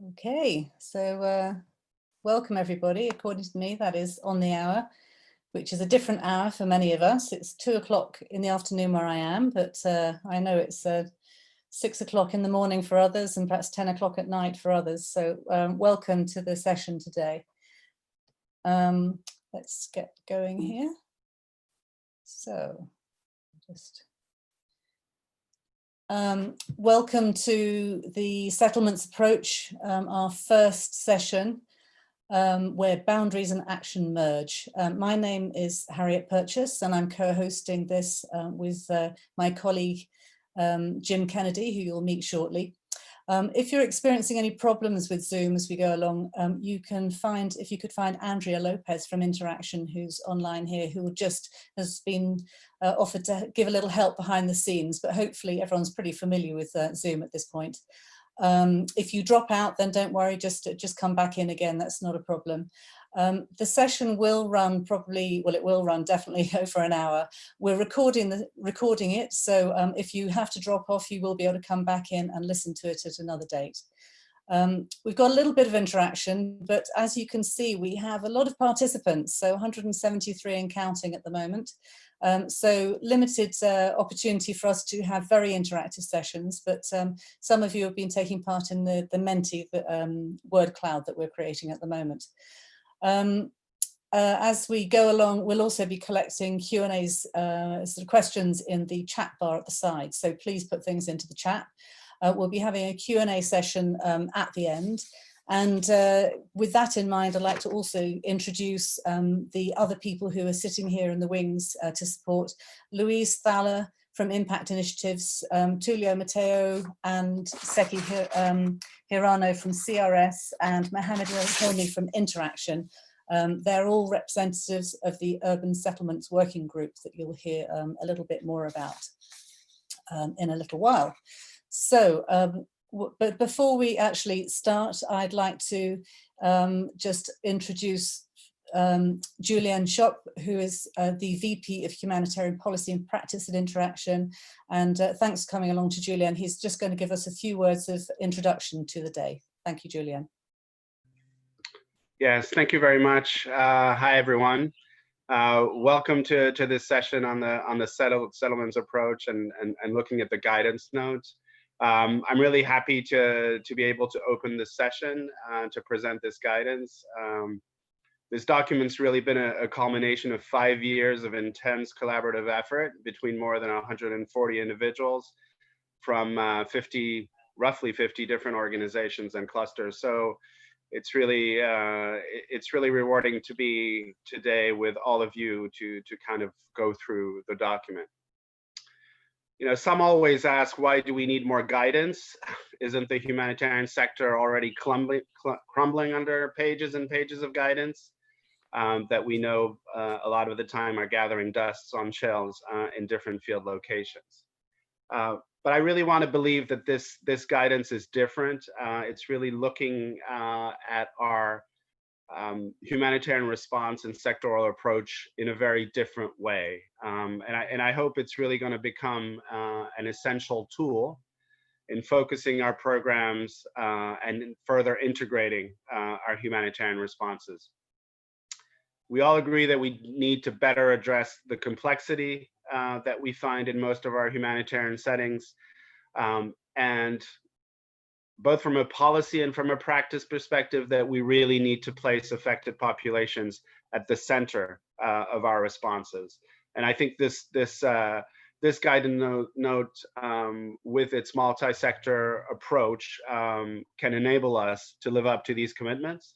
Okay, so welcome everybody. According to me, that is on the hour, which is a different hour for many of us. It's 2 o'clock in the afternoon where I am, but I know it's 6 o'clock in the morning for others and perhaps 10 o'clock at night for others. So welcome to the session today. Let's get going here. So just welcome to the settlements approach, our first session where boundaries and action merge. My name is Harriet Purchase and I'm co-hosting this with my colleague Jim Kennedy, who you'll meet shortly. If you're experiencing any problems with Zoom as we go along, you could find Andrea Lopez from Interaction, who's online here, who has been offered to give a little help behind the scenes, but hopefully everyone's pretty familiar with Zoom at this point. If you drop out, then don't worry, just come back in again, that's not a problem. The session will run it will run definitely over an hour. We're recording it, so if you have to drop off, you will be able to come back in and listen to it at another date. We've got a little bit of interaction, but as you can see, we have a lot of participants, so 173 and counting at the moment. So limited opportunity for us to have very interactive sessions, but some of you have been taking part in the Menti word cloud that we're creating at the moment. As we go along, we'll also be collecting Q&As, sort of questions in the chat bar at the side, so please put things into the chat. We'll be having a Q&A session at the end. And with that in mind, I'd like to also introduce the other people who are sitting here in the wings to support. Louise Thaler from Impact Initiatives, Tulio Matteo and Seki Hirano from CRS, and Mohammed Hilmi from Interaction. They're all representatives of the Urban Settlements Working Group that you'll hear a little bit more about in a little while. So, but before we actually start, I'd like to just introduce Julian Schopp, who is the VP of Humanitarian Policy and Practice at Interaction. And thanks for coming along to Julian. He's just going to give us a few words of introduction to the day. Thank you, Julian. Yes, thank you very much. Hi, everyone. Welcome to this session on the settlements approach and looking at the guidance notes. I'm really happy to be able to open this session to present this guidance. This document's really been a culmination of 5 years of intense collaborative effort between more than 140 individuals from roughly 50 different organizations and clusters. So it's really rewarding to be today with all of you to kind of go through the document. You know, some always ask, why do we need more guidance? Isn't the humanitarian sector already crumbling under pages and pages of guidance that we know a lot of the time are gathering dusts on shelves in different field locations? But I really want to believe that this guidance is different. It's really looking at our humanitarian response and sectoral approach in a very different way. And I hope it's really going to become an essential tool in focusing our programs and in further integrating our humanitarian responses. We all agree that we need to better address the complexity that we find in most of our humanitarian settings, and both from a policy and from a practice perspective, that we really need to place affected populations at the center of our responses. And I think this guidance note with its multi-sector approach can enable us to live up to these commitments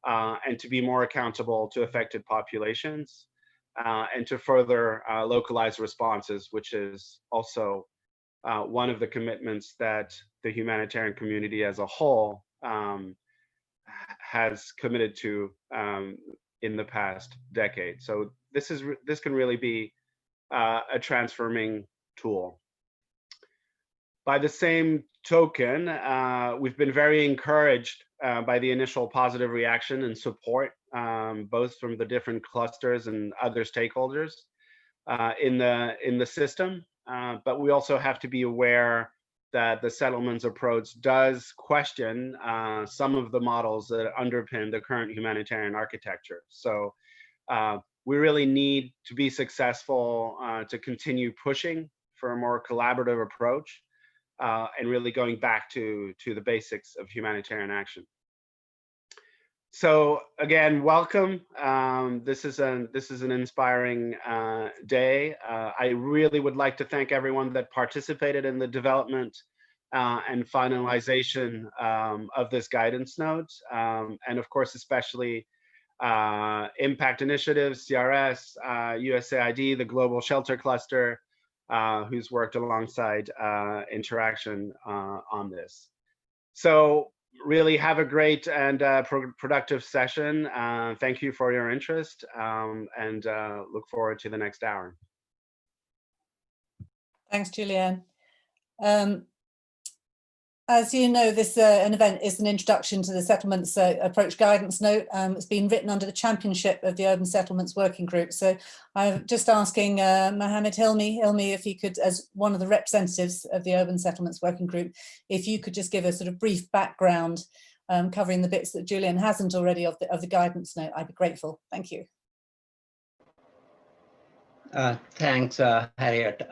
and to be more accountable to affected populations and to further localize responses, which is also one of the commitments that the humanitarian community as a whole has committed to in the past decade. So this can really be a transforming tool. By the same token, we've been very encouraged by the initial positive reaction and support, both from the different clusters and other stakeholders in the system. But we also have to be aware that the settlements approach does question some of the models that underpin the current humanitarian architecture. So we really need to be successful to continue pushing for a more collaborative approach and really going back to the basics of humanitarian action. So again, welcome. This is an inspiring day. I really would like to thank everyone that participated in the development and finalization of this guidance note, and of course, especially Impact Initiatives, CRS, USAID, the Global Shelter Cluster, who's worked alongside Interaction on this. So really have a great and productive session. Thank you for your interest, and look forward to the next hour. Thanks, Julianne. As you know, this an event is an introduction to the Settlements Approach Guidance Note. It's been written under the championship of the Urban Settlements Working Group. So I'm just asking Mohammed Hilmi, if you could, as one of the representatives of the Urban Settlements Working Group, if you could just give a sort of brief background covering the bits that Julian hasn't already of the guidance note, I'd be grateful. Thank you. Thanks, Harriet.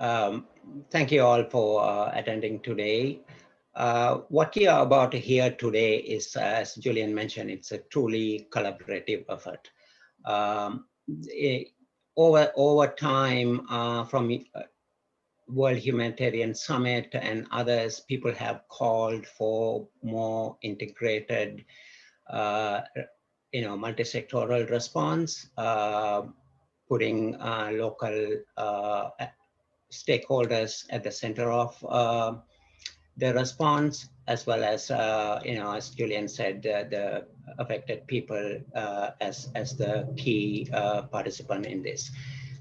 Thank you all for attending today. What we are about to hear today is, as Julian mentioned, it's a truly collaborative effort. Over time, from World Humanitarian Summit and others, people have called for more integrated, multi-sectoral response, putting local stakeholders at the center of the response, as well as, as Julian said, the affected people as the key participant in this.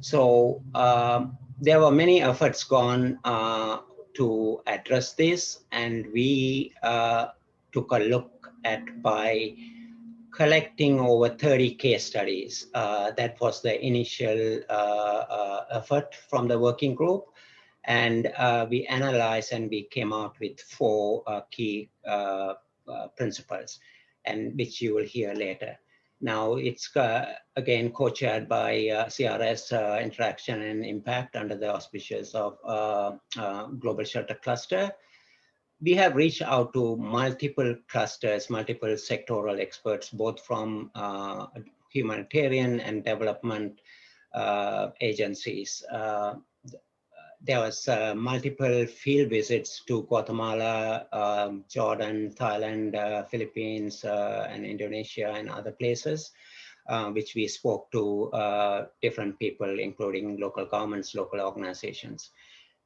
So there were many efforts gone to address this, and we took a look at by collecting over 30 case studies. That was the initial effort from the working group. And we analyzed and we came out with 4 key principles, and which you will hear later. Now it's again co-chaired by CRS, Interaction and Impact, under the auspices of Global Shelter Cluster. We have reached out to multiple clusters, multiple sectoral experts, both from humanitarian and development agencies. There was multiple field visits to Guatemala, Jordan, Thailand, Philippines, and Indonesia and other places, which we spoke to different people, including local governments, local organizations.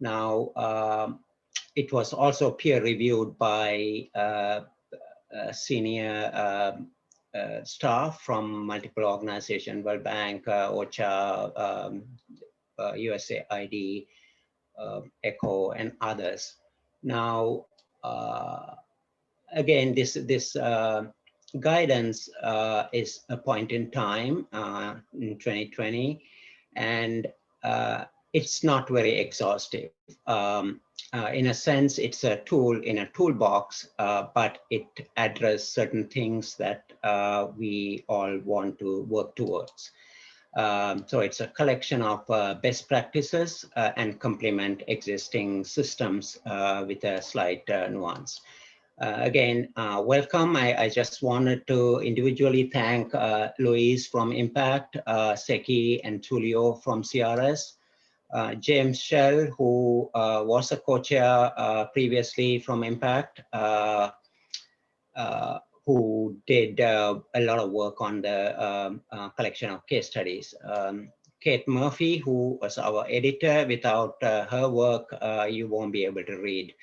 Now, it was also peer reviewed by senior staff from multiple organizations, World Bank, OCHA, USAID, ECHO, and others. Now, again, this guidance is a point in time in 2020, and it's not very exhaustive. In a sense, it's a tool in a toolbox, but it addresses certain things that we all want to work towards. So it's a collection of best practices and complement existing systems with a slight nuance. Again, welcome. I just wanted to individually thank Louise from Impact, Seki and Tulio from CRS, James Shell, who was a co-chair previously from Impact, who did a lot of work on the collection of case studies. Kate Murphy, who was our editor. Without her work, you won't be able to read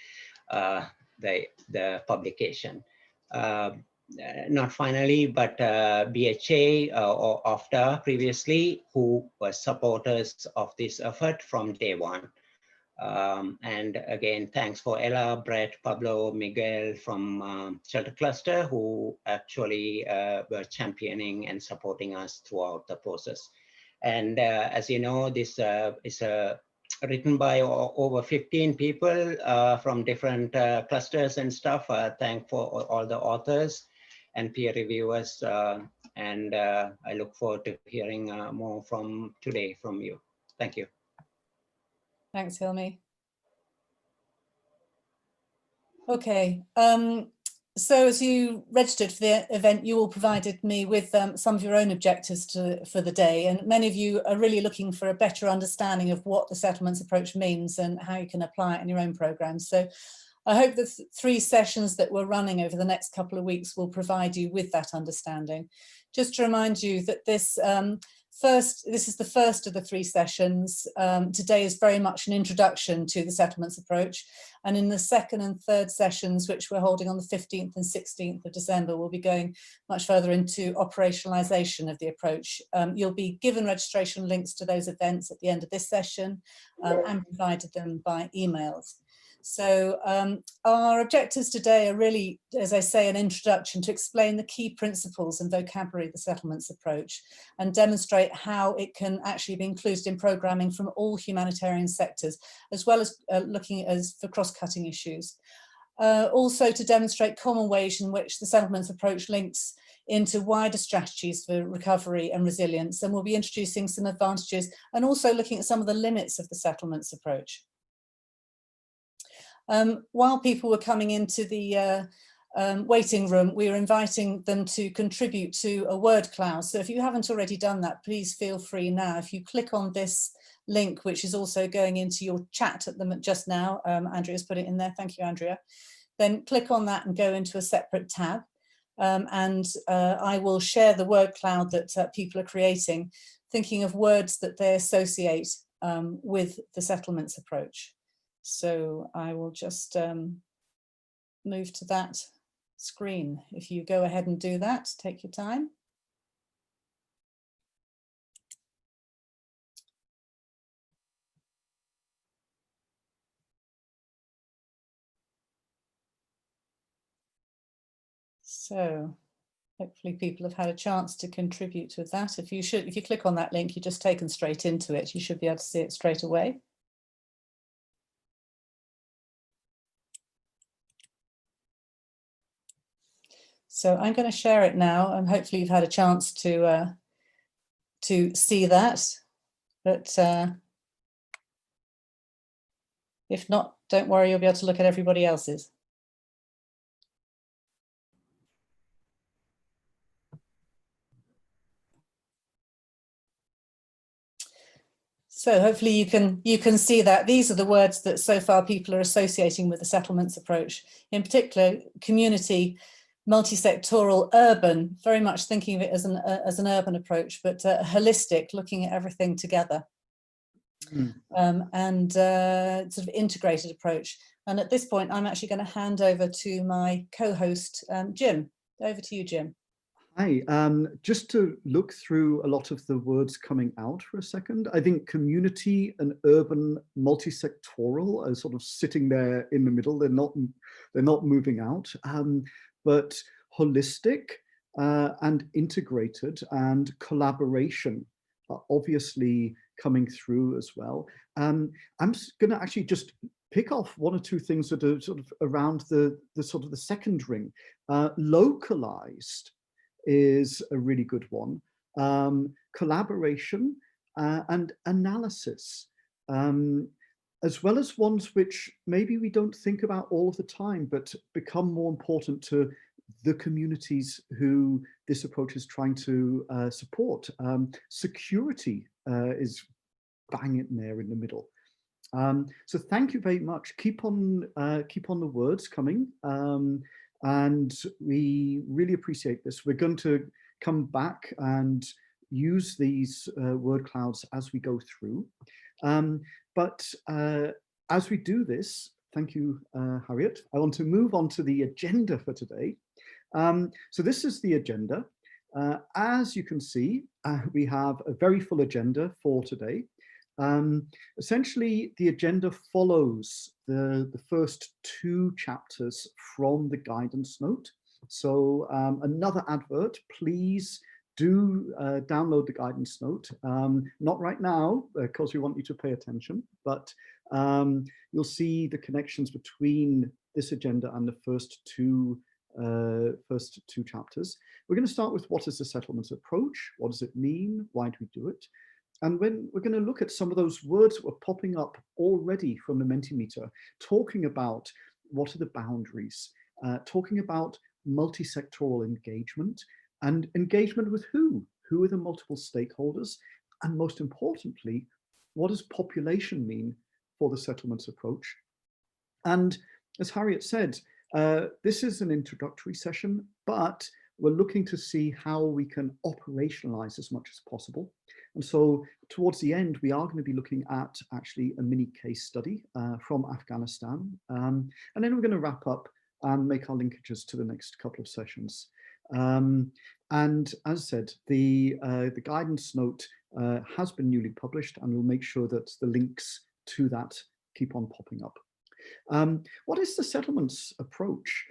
the publication. Not finally, but BHA or OFTA previously, who were supporters of this effort from day one. And again, thanks for Ella, Brett, Pablo, Miguel from Shelter Cluster, who actually were championing and supporting us throughout the process. And as you know, this is a written by over 15 people from different clusters and stuff. Thank for all the authors and peer reviewers. And I look forward to hearing more from today from you. Thank you. Thanks, Hilmi. Okay, so as you registered for the event, you all provided me with some of your own objectives for the day, and many of you are really looking for a better understanding of what the settlements approach means and how you can apply it in your own programs. So I hope the 3 sessions that we're running over the next couple of weeks will provide you with that understanding. Just to remind you that this is the first of the 3 sessions. Today is very much an introduction to the settlements approach. And in the 2nd and 3rd sessions, which we're holding on the 15th and 16th of December, we'll be going much further into operationalization of the approach. You'll be given registration links to those events at the end of this session and provided them by emails. So our objectives today are really, as I say, an introduction to explain the key principles and vocabulary of the settlements approach and demonstrate how it can actually be included in programming from all humanitarian sectors, as well as looking for cross-cutting issues. Also to demonstrate common ways in which the settlements approach links into wider strategies for recovery and resilience. And we'll be introducing some advantages and also looking at some of the limits of the settlements approach. While people were coming into the waiting room, we were inviting them to contribute to a word cloud. So if you haven't already done that, please feel free now. If you click on this link, which is also going into your chat at them just now, Andrea's put it in there, thank you, Andrea. Then click on that and go into a separate tab. I will share the word cloud that people are creating, thinking of words that they associate with the settlements approach. So I will just move to that screen. If you go ahead and do that, take your time. So hopefully people have had a chance to contribute to that. If you click on that link, you're just taken straight into it. You should be able to see it straight away. So I'm going to share it now, and hopefully you've had a chance to see that. But if not, don't worry, you'll be able to look at everybody else's. So hopefully you can see that these are the words that so far people are associating with the settlements approach. In particular, community, multi-sectoral, urban, very much thinking of it as an urban approach, but holistic, looking at everything together, and sort of integrated approach. And at this point, I'm actually going to hand over to my co-host, Jim. Over to you, Jim. Hi, just to look through a lot of the words coming out for a second, I think community and urban multi-sectoral are sort of sitting there in the middle. They're not moving out, but holistic and integrated and collaboration are obviously coming through as well. I'm going to actually just pick off 1 or 2 things that are sort of around the sort of the second ring. Localized is a really good one. Collaboration and analysis, as well as ones which maybe we don't think about all of the time, but become more important to the communities who this approach is trying to support. Security is bang in there in the middle. So thank you very much. Keep on the words coming. And we really appreciate this. We're going to come back and use these word clouds as we go through. But as we do this, thank you, Harriet. I want to move on to the agenda for today. So this is the agenda. As you can see, we have a very full agenda for today. Essentially, the agenda follows the first 2 chapters from the guidance note. So another advert, please do download the guidance note. Not right now, because we want you to pay attention, but you'll see the connections between this agenda and the first two chapters. We're going to start with what is the settlements approach? What does it mean? Why do we do it? And when we're going to look at some of those words that were popping up already from the Mentimeter, talking about what are the boundaries, talking about multi-sectoral engagement, and engagement with who? Who are the multiple stakeholders? And most importantly, what does population mean for the settlements approach? And as Harriet said, this is an introductory session, but we're looking to see how we can operationalize as much as possible. And so towards the end, we are going to be looking at actually a mini case study from Afghanistan. And then we're going to wrap up and make our linkages to the next couple of sessions. And as I said, the guidance note has been newly published, and we'll make sure that the links to that keep on popping up. What is the settlements approach?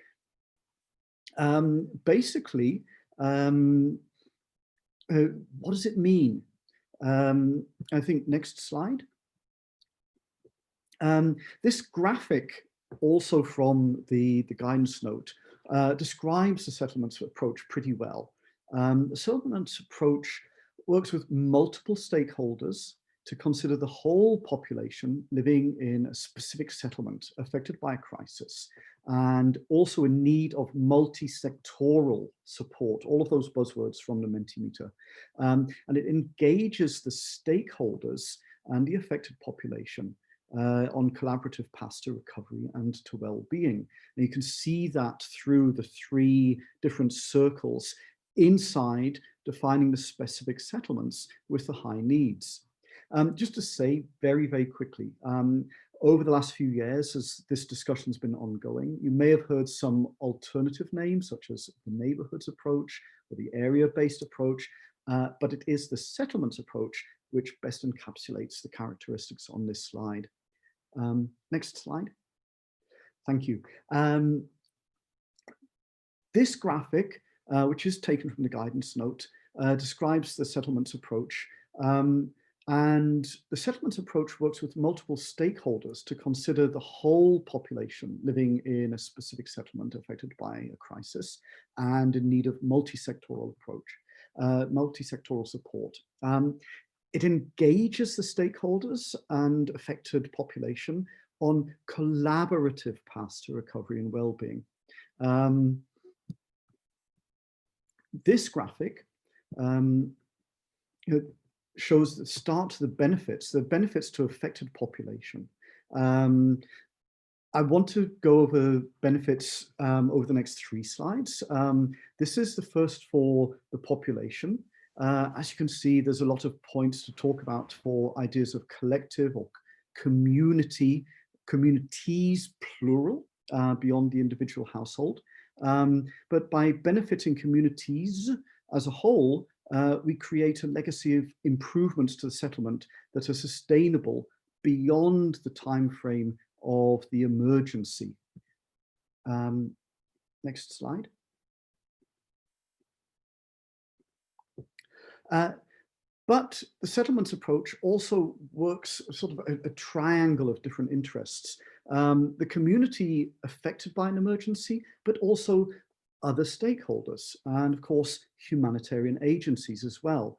Basically, what does it mean? I think next slide. This graphic, also from the guidance note, describes the settlements approach pretty well. The settlements approach works with multiple stakeholders to consider the whole population living in a specific settlement affected by a crisis, and also in need of multi-sectoral support, all of those buzzwords from the Mentimeter. And it engages the stakeholders and the affected population on collaborative paths to recovery and to well-being. And you can see that through the three different circles inside defining the specific settlements with the high needs. Just to say very, very quickly, over the last few years, as this discussion has been ongoing, you may have heard some alternative names, such as the neighborhoods approach or the area-based approach, but it is the settlements approach which best encapsulates the characteristics on this slide. Next slide. Thank you. This graphic, which is taken from the guidance note, describes the settlements approach. And the settlements approach works with multiple stakeholders to consider the whole population living in a specific settlement affected by a crisis and in need of multi-sectoral approach, multi-sectoral support. It engages the stakeholders and affected population on collaborative paths to recovery and well-being. This graphic shows the start to the benefits to affected population. I want to go over benefits over the next 3 slides. This is the first for the population. As you can see, there's a lot of points to talk about for ideas of collective or community, communities, plural, beyond the individual household. But by benefiting communities as a whole, we create a legacy of improvements to the settlement that are sustainable beyond the time frame of the emergency. Next slide. But the settlements approach also works sort of a triangle of different interests. The community affected by an emergency, but also other stakeholders, and of course, humanitarian agencies as well.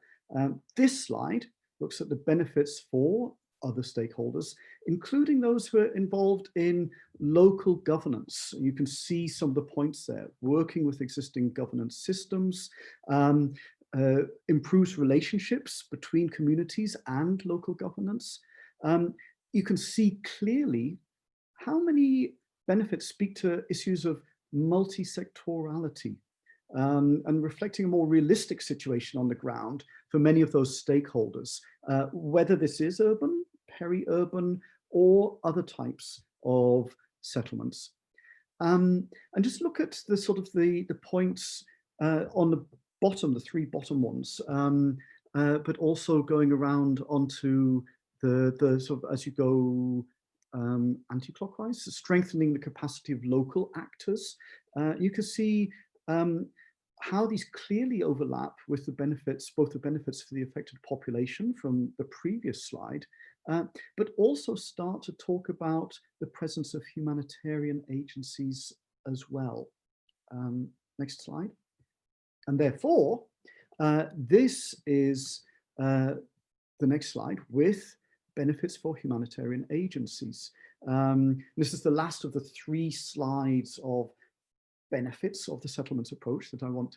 This slide looks at the benefits for other stakeholders, including those who are involved in local governance. You can see some of the points there, working with existing governance systems, improves relationships between communities and local governance. You can see clearly how many benefits speak to issues of multi-sectorality and reflecting a more realistic situation on the ground for many of those stakeholders, whether this is urban, peri-urban, or other types of settlements. And just look at the sort of the points on the bottom, the 3 bottom ones, but also going around onto the sort of, as you go anti-clockwise, strengthening the capacity of local actors. You can see how these clearly overlap with the benefits, both the benefits for the affected population from the previous slide, but also start to talk about the presence of humanitarian agencies as well. Next slide. And therefore, this is the next slide with benefits for humanitarian agencies. This is the last of the 3 slides of benefits of the settlements approach that we want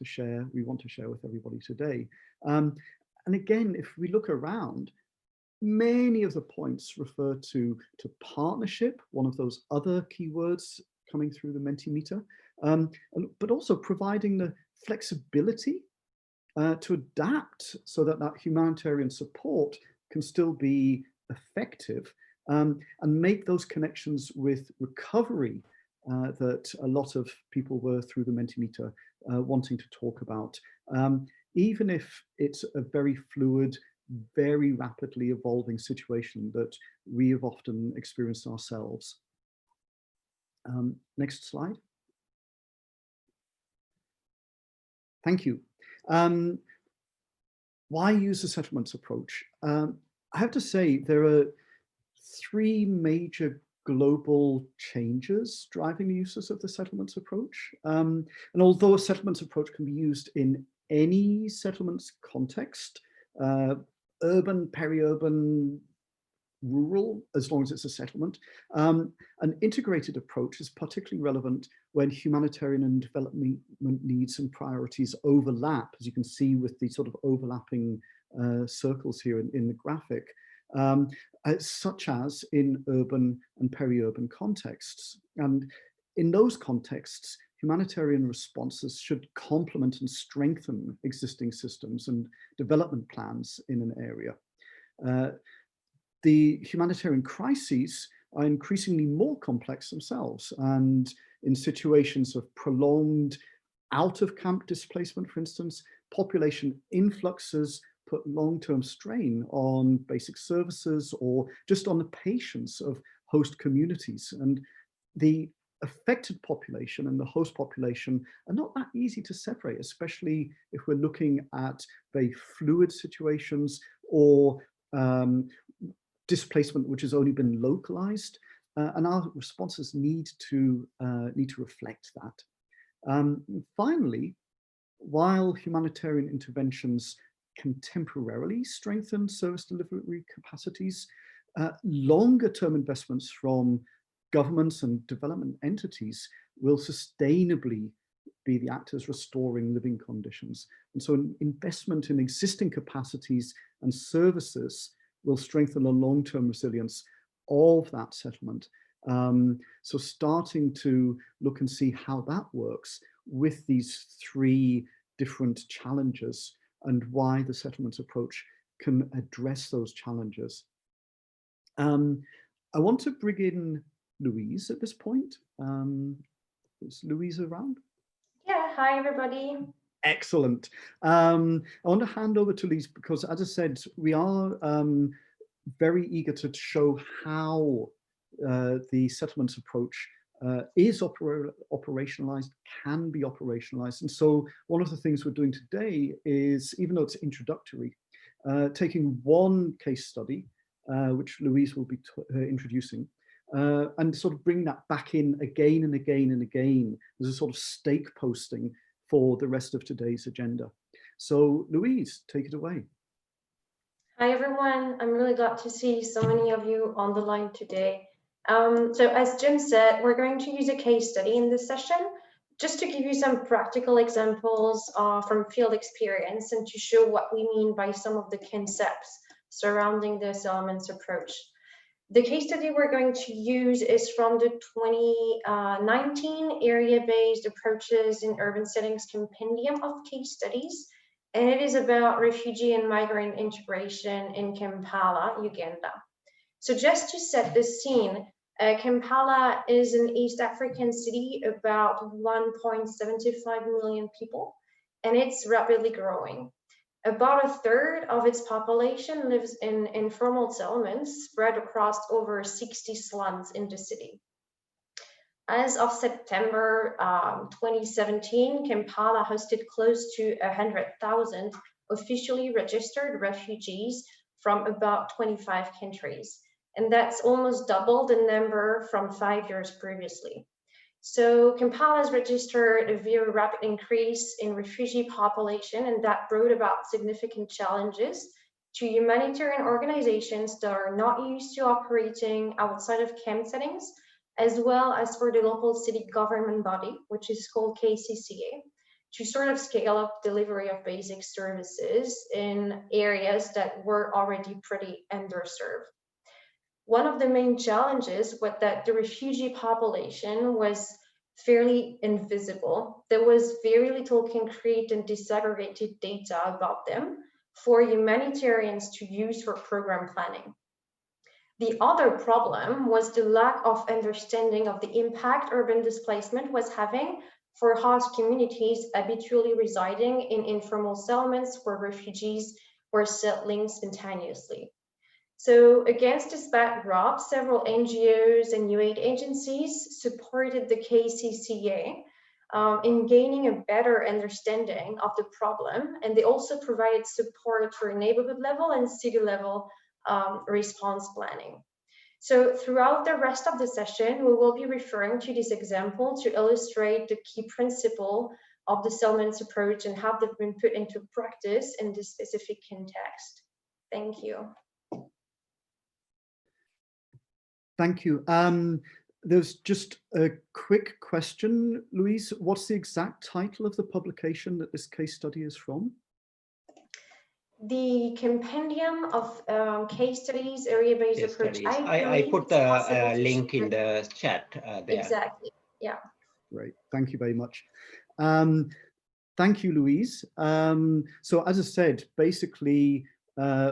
to share with everybody today. And again, if we look around, many of the points refer to partnership, one of those other keywords coming through the Mentimeter, but also providing the flexibility to adapt so that that humanitarian support can still be effective, and make those connections with recovery that a lot of people were through the Mentimeter wanting to talk about, even if it's a very fluid, very rapidly evolving situation that we have often experienced ourselves. Next slide. Thank you. Why use the settlements approach? I have to say there are 3 major global changes driving the uses of the settlements approach. And although a settlements approach can be used in any settlements context, urban, peri-urban, rural, as long as it's a settlement, an integrated approach is particularly relevant when humanitarian and development needs and priorities overlap, as you can see with the sort of overlapping circles here in the graphic, such as in urban and peri-urban contexts. And in those contexts, humanitarian responses should complement and strengthen existing systems and development plans in an area. The humanitarian crises are increasingly more complex themselves, and in situations of prolonged out-of-camp displacement, for instance, population influxes put long-term strain on basic services or just on the patience of host communities. And the affected population and the host population are not that easy to separate, especially if we're looking at very fluid situations or displacement which has only been localized, and our responses need to reflect that. Finally, while humanitarian interventions can temporarily strengthen service delivery capacities, longer-term investments from governments and development entities will sustainably be the actors restoring living conditions. And so an investment in existing capacities and services will strengthen the long-term resilience of that settlement. So starting to look and see how that works with these 3 different challenges and why the settlements approach can address those challenges. I want to bring in Louise at this point. Is Louise around? Yeah, hi everybody. Excellent. I want to hand over to Louise because, as I said, we are very eager to show how the settlements approach is operationalized, can be operationalized. And so one of the things we're doing today is, even though it's introductory, taking one case study, which Louise will be introducing, and sort of bring that back in again and again and again as a sort of stake posting for the rest of today's agenda. So Louise, take it away. Hi everyone, I'm really glad to see so many of you on the line today. So as Jim said, we're going to use a case study in this session just to give you some practical examples from field experience and to show what we mean by some of the concepts surrounding the settlements approach. The case study we're going to use is from the 2019 area-based approaches in urban settings compendium of case studies, and it is about refugee and migrant integration in Kampala, Uganda. So just to set the scene, Kampala is an East African city, about 1.75 million people, and it's rapidly growing. About 1/3 of its population lives in informal settlements spread across over 60 slums in the city. As of September 2017, Kampala hosted close to 100,000 officially registered refugees from about 25 countries. And that's almost double the number from 5 years previously. So Kampala has registered a very rapid increase in refugee population, and that brought about significant challenges to humanitarian organizations that are not used to operating outside of camp settings, as well as for the local city government body, which is called KCCA, to sort of scale up delivery of basic services in areas that were already pretty underserved. One of the main challenges was that the refugee population was fairly invisible. There was very little concrete and disaggregated data about them for humanitarians to use for program planning. The other problem was the lack of understanding of the impact urban displacement was having for host communities habitually residing in informal settlements where refugees were settling spontaneously. So against this backdrop, several NGOs and new aid agencies supported the KCCA in gaining a better understanding of the problem, and they also provided support for neighborhood level and city level response planning. So throughout the rest of the session, we will be referring to this example to illustrate the key principle of the settlements approach and how they've been put into practice in this specific context. Thank you. Thank you. There's just a quick question, Louise. What's the exact title of the publication that this case study is from? The compendium of case studies, area-based approach. I put the link in the chat there. Exactly, yeah. Great, thank you very much. Thank you, Louise. So as I said, basically,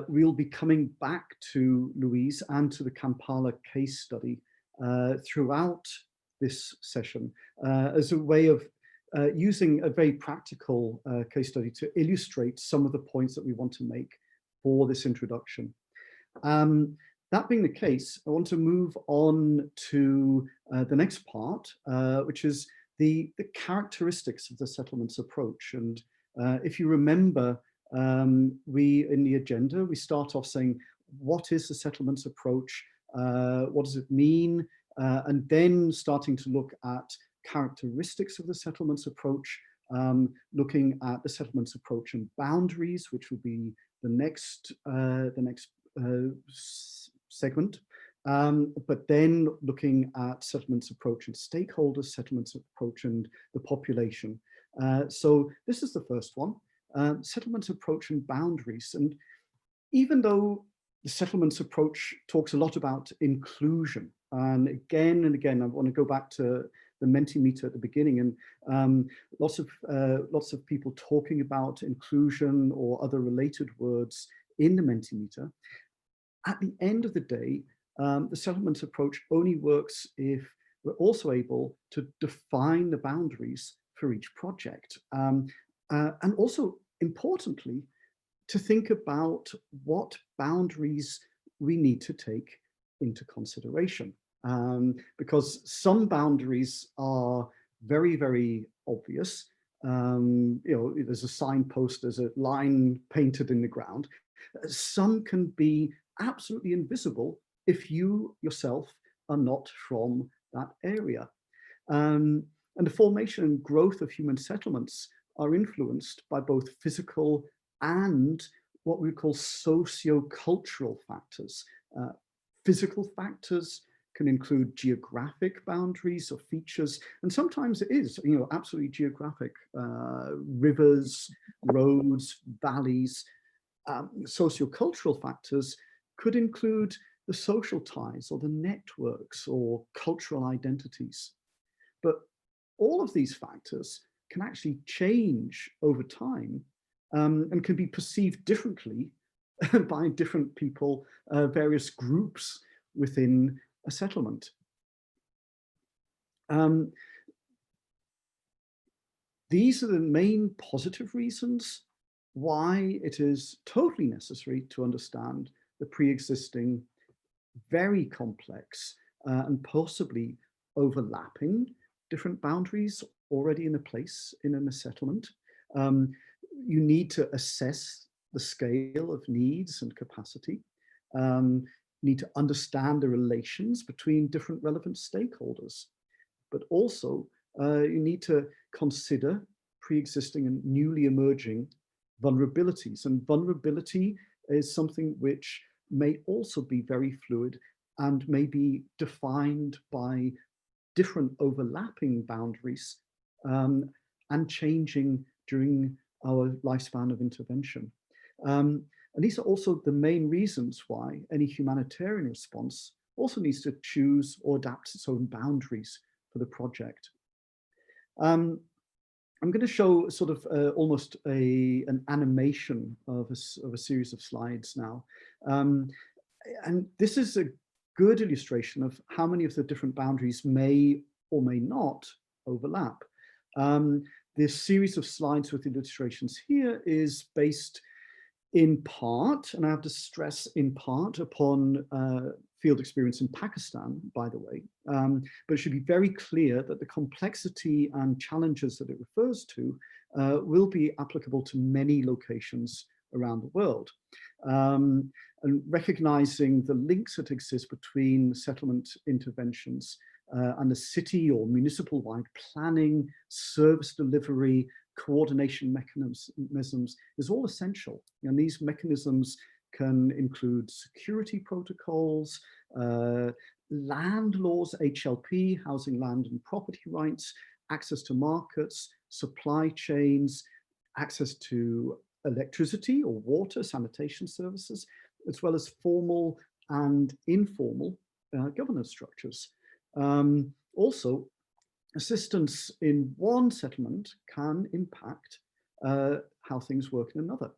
we'll be coming back to Louise and to the Kampala case study throughout this session as a way of using a very practical case study to illustrate some of the points that we want to make for this introduction. That being the case, I want to move on to the next part, which is the characteristics of the settlements approach. And if you remember, in the agenda, we start off saying, what is the settlements approach? What does it mean? And then starting to look at characteristics of the settlements approach, looking at the settlements approach and boundaries, which will be the next segment. But then looking at settlements approach and stakeholders, settlements approach and the population. So this is the first one. Settlements approach and boundaries. And even though the settlements approach talks a lot about inclusion, and again, I want to go back to the Mentimeter at the beginning, and lots of people talking about inclusion or other related words in the Mentimeter. At the end of the day, the settlements approach only works if we're also able to define the boundaries for each project. And also, importantly, to think about what boundaries we need to take into consideration. Because some boundaries are very, very obvious. You know, there's a signpost, there's a line painted in the ground. Some can be absolutely invisible if you yourself are not from that area. And the formation and growth of human settlements are influenced by both physical and what we call socio-cultural factors. Physical factors can include geographic boundaries or features, and sometimes it is, you know, absolutely geographic. Rivers, roads, valleys. Socio-cultural factors could include the social ties or the networks or cultural identities. But all of these factors can actually change over time and can be perceived differently by different people, various groups within a settlement. These are the main positive reasons why it is totally necessary to understand the pre-existing, very complex and possibly overlapping different boundaries already in a place in a settlement. You need to assess the scale of needs and capacity. Need to understand the relations between different relevant stakeholders. But also, you need to consider pre-existing and newly emerging vulnerabilities. And vulnerability is something which may also be very fluid and may be defined by different overlapping boundaries and changing during our lifespan of intervention. And these are also the main reasons why any humanitarian response also needs to choose or adapt its own boundaries for the project. I'm going to show sort of almost an animation of a series of slides now. And this is a good illustration of how many of the different boundaries may or may not overlap. This series of slides with illustrations here is based in part, and I have to stress in part, upon field experience in Pakistan, by the way, but it should be very clear that the complexity and challenges that it refers to will be applicable to many locations around the world. And recognizing the links that exist between settlement interventions and the city or municipal-wide planning, service delivery, coordination mechanisms is all essential. And these mechanisms can include security protocols, land laws, HLP, housing, land and property rights, access to markets, supply chains, access to electricity or water, sanitation services, as well as formal and informal governance structures. Also, assistance in one settlement can impact how things work in another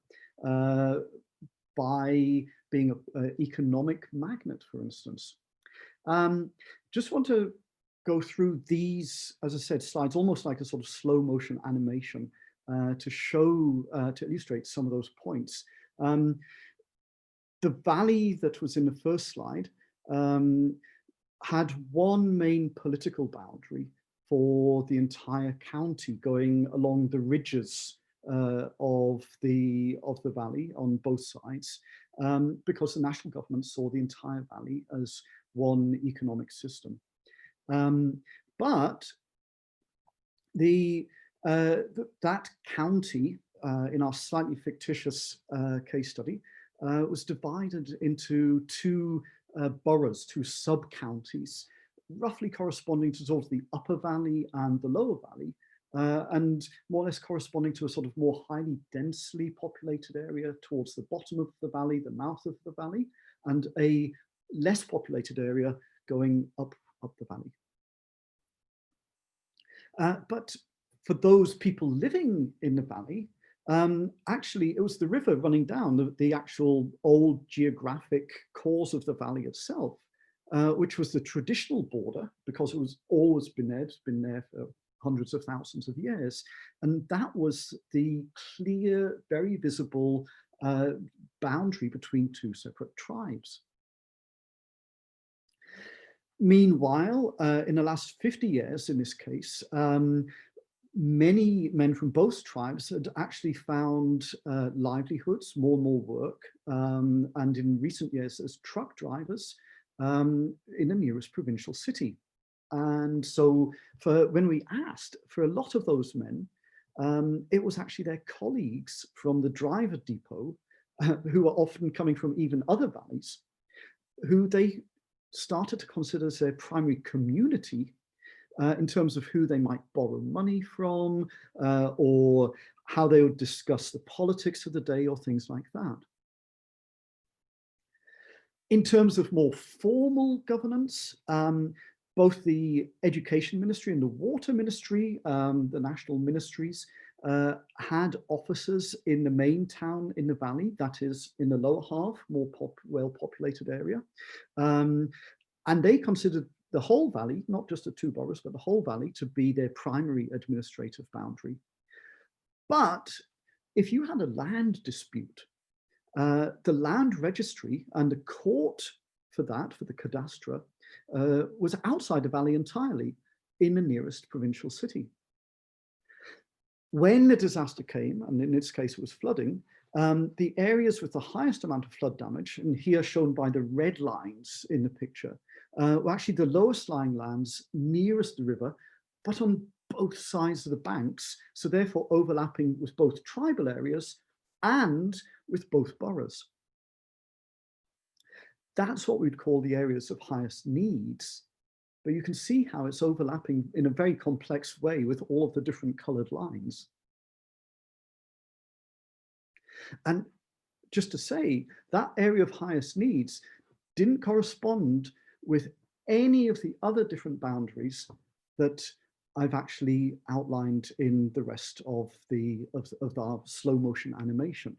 by being an economic magnet, for instance. Just want to go through these, as I said, slides, almost like a sort of slow motion animation to show, to illustrate some of those points. The valley that was in the first slide had one main political boundary for the entire county, going along the ridges of the valley on both sides, because the national government saw the entire valley as one economic system. But that county, in our slightly fictitious case study, was divided into two boroughs, two sub-counties, roughly corresponding to sort of the upper valley and the lower valley, and more or less corresponding to a sort of more highly densely populated area towards the bottom of the valley, the mouth of the valley, and a less populated area going up the valley. But for those people living in the valley, actually, it was the river running down, the actual old geographic cause of the valley itself, which was the traditional border, because it was always been there. It's been there for hundreds of thousands of years. And that was the clear, very visible boundary between two separate tribes. Meanwhile, in the last 50 years, in this case, many men from both tribes had actually found livelihoods, more and more work, and in recent years as truck drivers in the nearest provincial city. And so when we asked for a lot of those men, it was actually their colleagues from the driver depot, who were often coming from even other valleys, who they started to consider as their primary community in terms of who they might borrow money from, or how they would discuss the politics of the day, or things like that. In terms of more formal governance, both the Education Ministry and the Water Ministry, the national ministries, had offices in the main town in the valley, that is in the lower half, more well-populated area. And they considered the whole valley, not just the two boroughs, but the whole valley, to be their primary administrative boundary. But if you had a land dispute, the land registry and the court for that, for the cadastre, was outside the valley entirely, in the nearest provincial city. When the disaster came, and in this case it was flooding, the areas with the highest amount of flood damage, and here shown by the red lines in the picture, were actually the lowest lying lands nearest the river, but on both sides of the banks, so therefore overlapping with both tribal areas and with both boroughs. That's what we'd call the areas of highest needs, but you can see how it's overlapping in a very complex way with all of the different colored lines. And just to say, that area of highest needs didn't correspond with any of the other different boundaries that I've actually outlined in the rest of our slow motion animation.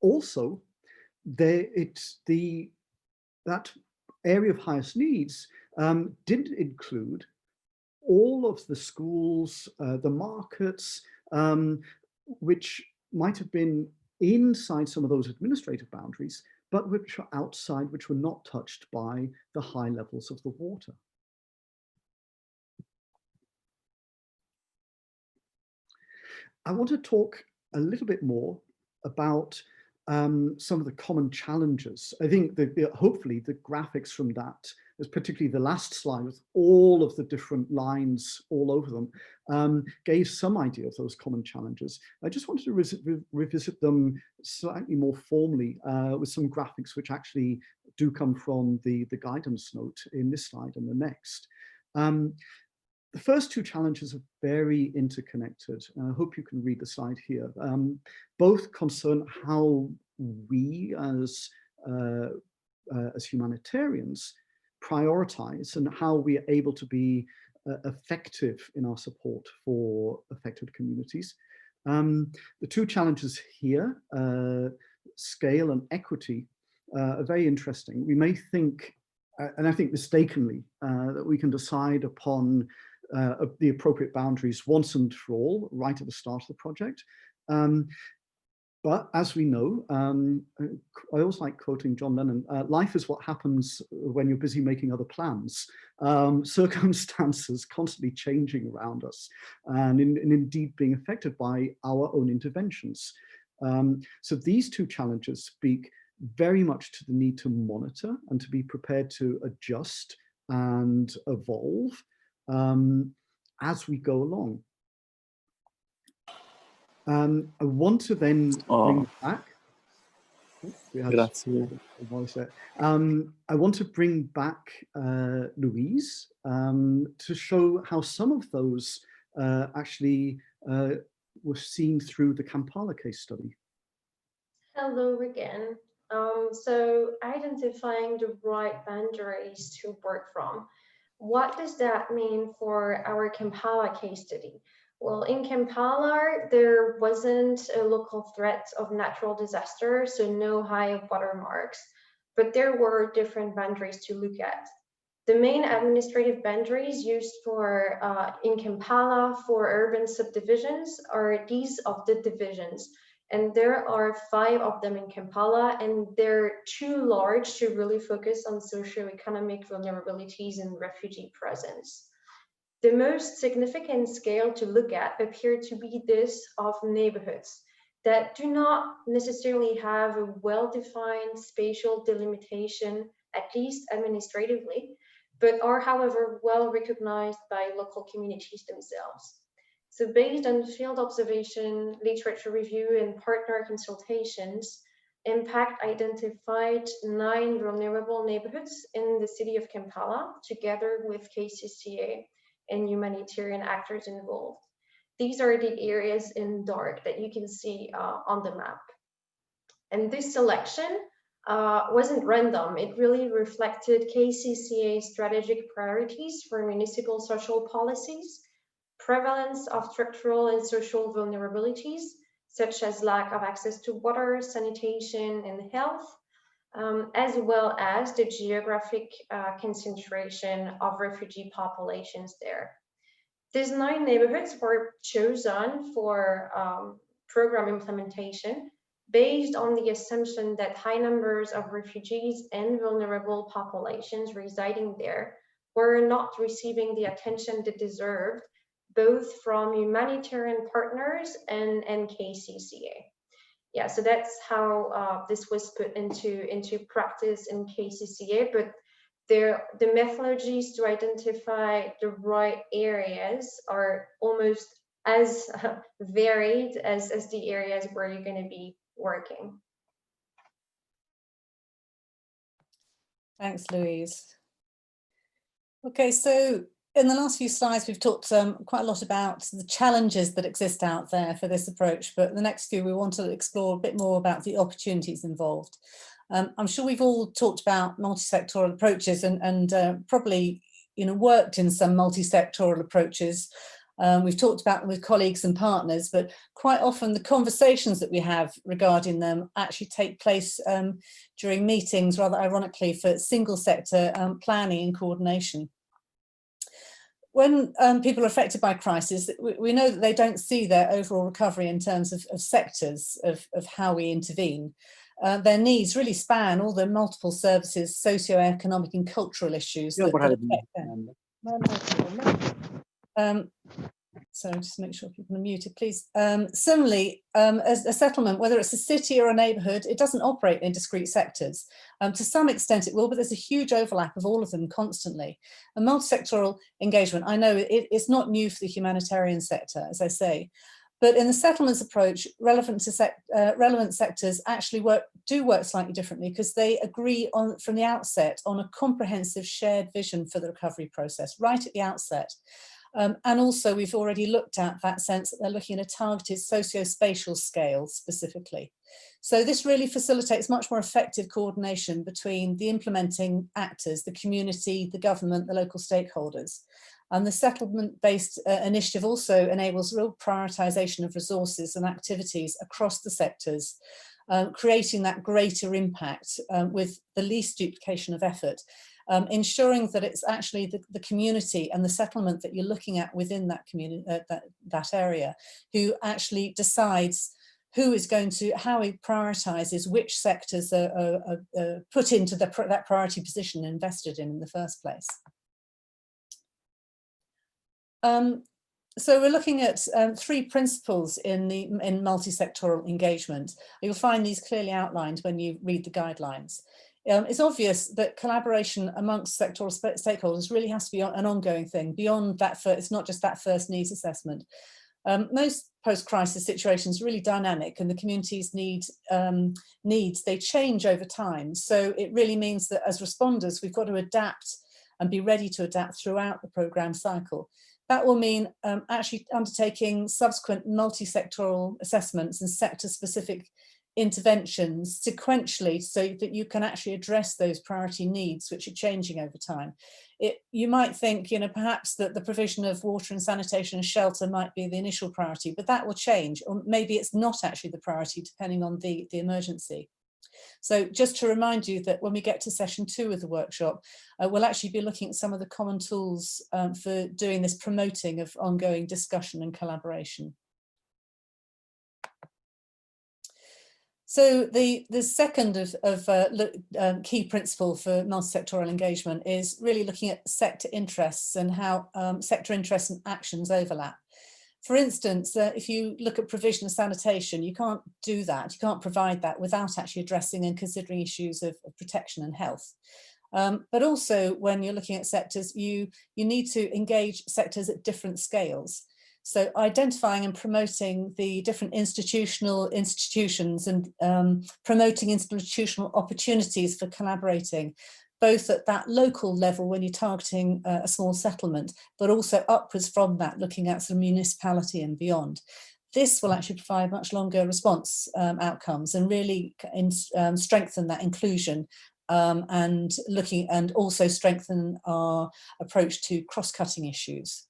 Also, that area of highest needs didn't include all of the schools, the markets, which might have been inside some of those administrative boundaries, but which are outside, which were not touched by the high levels of the water. I want to talk a little bit more about some of the common challenges. I think that hopefully the graphics from that, as particularly the last slide with all of the different lines all over them, gave some idea of those common challenges. I just wanted to revisit them slightly more formally with some graphics which actually do come from the guidance note in this slide and the next. The first two challenges are very interconnected. I hope you can read the slide here. Both concern how we as humanitarians prioritize and how we are able to be effective in our support for affected communities. The two challenges here, scale and equity, are very interesting. We may think, and I think mistakenly, that we can decide upon the appropriate boundaries once and for all, right at the start of the project. But as we know, I always like quoting John Lennon, life is what happens when you're busy making other plans. Circumstances constantly changing around us and indeed being affected by our own interventions. So these two challenges speak very much to the need to monitor and to be prepared to adjust and evolve as we go along. I want to then bring back. I want to bring back Louise to show how some of those actually were seen through the Kampala case study. Hello again. So identifying the right boundaries to work from. What does that mean for our Kampala case study? Well, in Kampala, there wasn't a local threat of natural disaster, so no high watermarks, but there were different boundaries to look at. The main administrative boundaries used for in Kampala for urban subdivisions are these of the divisions. And there are 5 of them in Kampala, and they're too large to really focus on socioeconomic vulnerabilities and refugee presence. The most significant scale to look at appeared to be this of neighborhoods that do not necessarily have a well-defined spatial delimitation, at least administratively, but are, however, well recognized by local communities themselves. So based on field observation, literature review, and partner consultations, Impact identified 9 vulnerable neighborhoods in the city of Kampala, together with KCCA and humanitarian actors involved. These are the areas in dark that you can see on the map. And this selection wasn't random. It really reflected KCCA's strategic priorities for municipal social policies, prevalence of structural and social vulnerabilities, such as lack of access to water, sanitation, and health, as well as the geographic concentration of refugee populations there. These 9 neighborhoods were chosen for program implementation based on the assumption that high numbers of refugees and vulnerable populations residing there were not receiving the attention they deserved, both from humanitarian partners and KCCA. Yeah, so that's how this was put into practice in KCCA, but the methodologies to identify the right areas are almost as varied as the areas where you're going to be working. Thanks, Louise. Okay, so in the last few slides, we've talked quite a lot about the challenges that exist out there for this approach, but the next few, we want to explore a bit more about the opportunities involved. I'm sure we've all talked about multi-sectoral approaches and probably, you know, worked in some multi-sectoral approaches. We've talked about them with colleagues and partners, but quite often the conversations that we have regarding them actually take place during meetings, rather ironically, for single sector planning and coordination. When people are affected by crisis, we know that they don't see their overall recovery in terms of sectors of how we intervene. Their needs really span all the multiple services, socio-economic and cultural issues that affect them. So just make sure people are muted, please. Similarly, as a settlement, whether it's a city or a neighbourhood, it doesn't operate in discrete sectors. To some extent it will, but there's a huge overlap of all of them constantly. A multi-sectoral engagement, I know it's not new for the humanitarian sector, as I say, but in the settlements approach, relevant sectors actually do work slightly differently because they agree on from the outset on a comprehensive shared vision for the recovery process right at the outset. And also we've already looked at that sense that they're looking at a targeted socio-spatial scale specifically. So this really facilitates much more effective coordination between the implementing actors, the community, the government, the local stakeholders. And the settlement-based initiative also enables real prioritisation of resources and activities across the sectors, creating that greater impact with the least duplication of effort. Ensuring that it's actually the community and the settlement that you're looking at within that community, that area, who actually decides who is going to, how it prioritises which sectors are put into that priority position and invested in the first place. So we're looking at three principles in multi-sectoral engagement. You'll find these clearly outlined when you read the guidelines. It's obvious that collaboration amongst sectoral stakeholders really has to be an ongoing thing beyond that. It's not just that first needs assessment. Most post-crisis situations are really dynamic, and the community's needs they change over time. So it really means that as responders, we've got to adapt and be ready to adapt throughout the programme cycle. That will mean actually undertaking subsequent multi-sectoral assessments and sector-specific interventions sequentially so that you can actually address those priority needs which are changing over time. You might think, you know, perhaps that the provision of water and sanitation and shelter might be the initial priority, but that will change, or maybe it's not actually the priority depending on the emergency. So just to remind you that when we get to session 2 of the workshop, we'll actually be looking at some of the common tools for doing this promoting of ongoing discussion and collaboration. So the second of key principle for multi-sectoral engagement is really looking at sector interests and how sector interests and actions overlap. For instance, if you look at provision of sanitation, you can't do that, you can't provide that without actually addressing and considering issues of protection and health. But also when you're looking at sectors, you need to engage sectors at different scales. So identifying and promoting the different institutions and promoting institutional opportunities for collaborating, both at that local level when you're targeting a small settlement, but also upwards from that, looking at some municipality and beyond. This will actually provide much longer response outcomes and really strengthen that inclusion and also strengthen our approach to cross-cutting issues.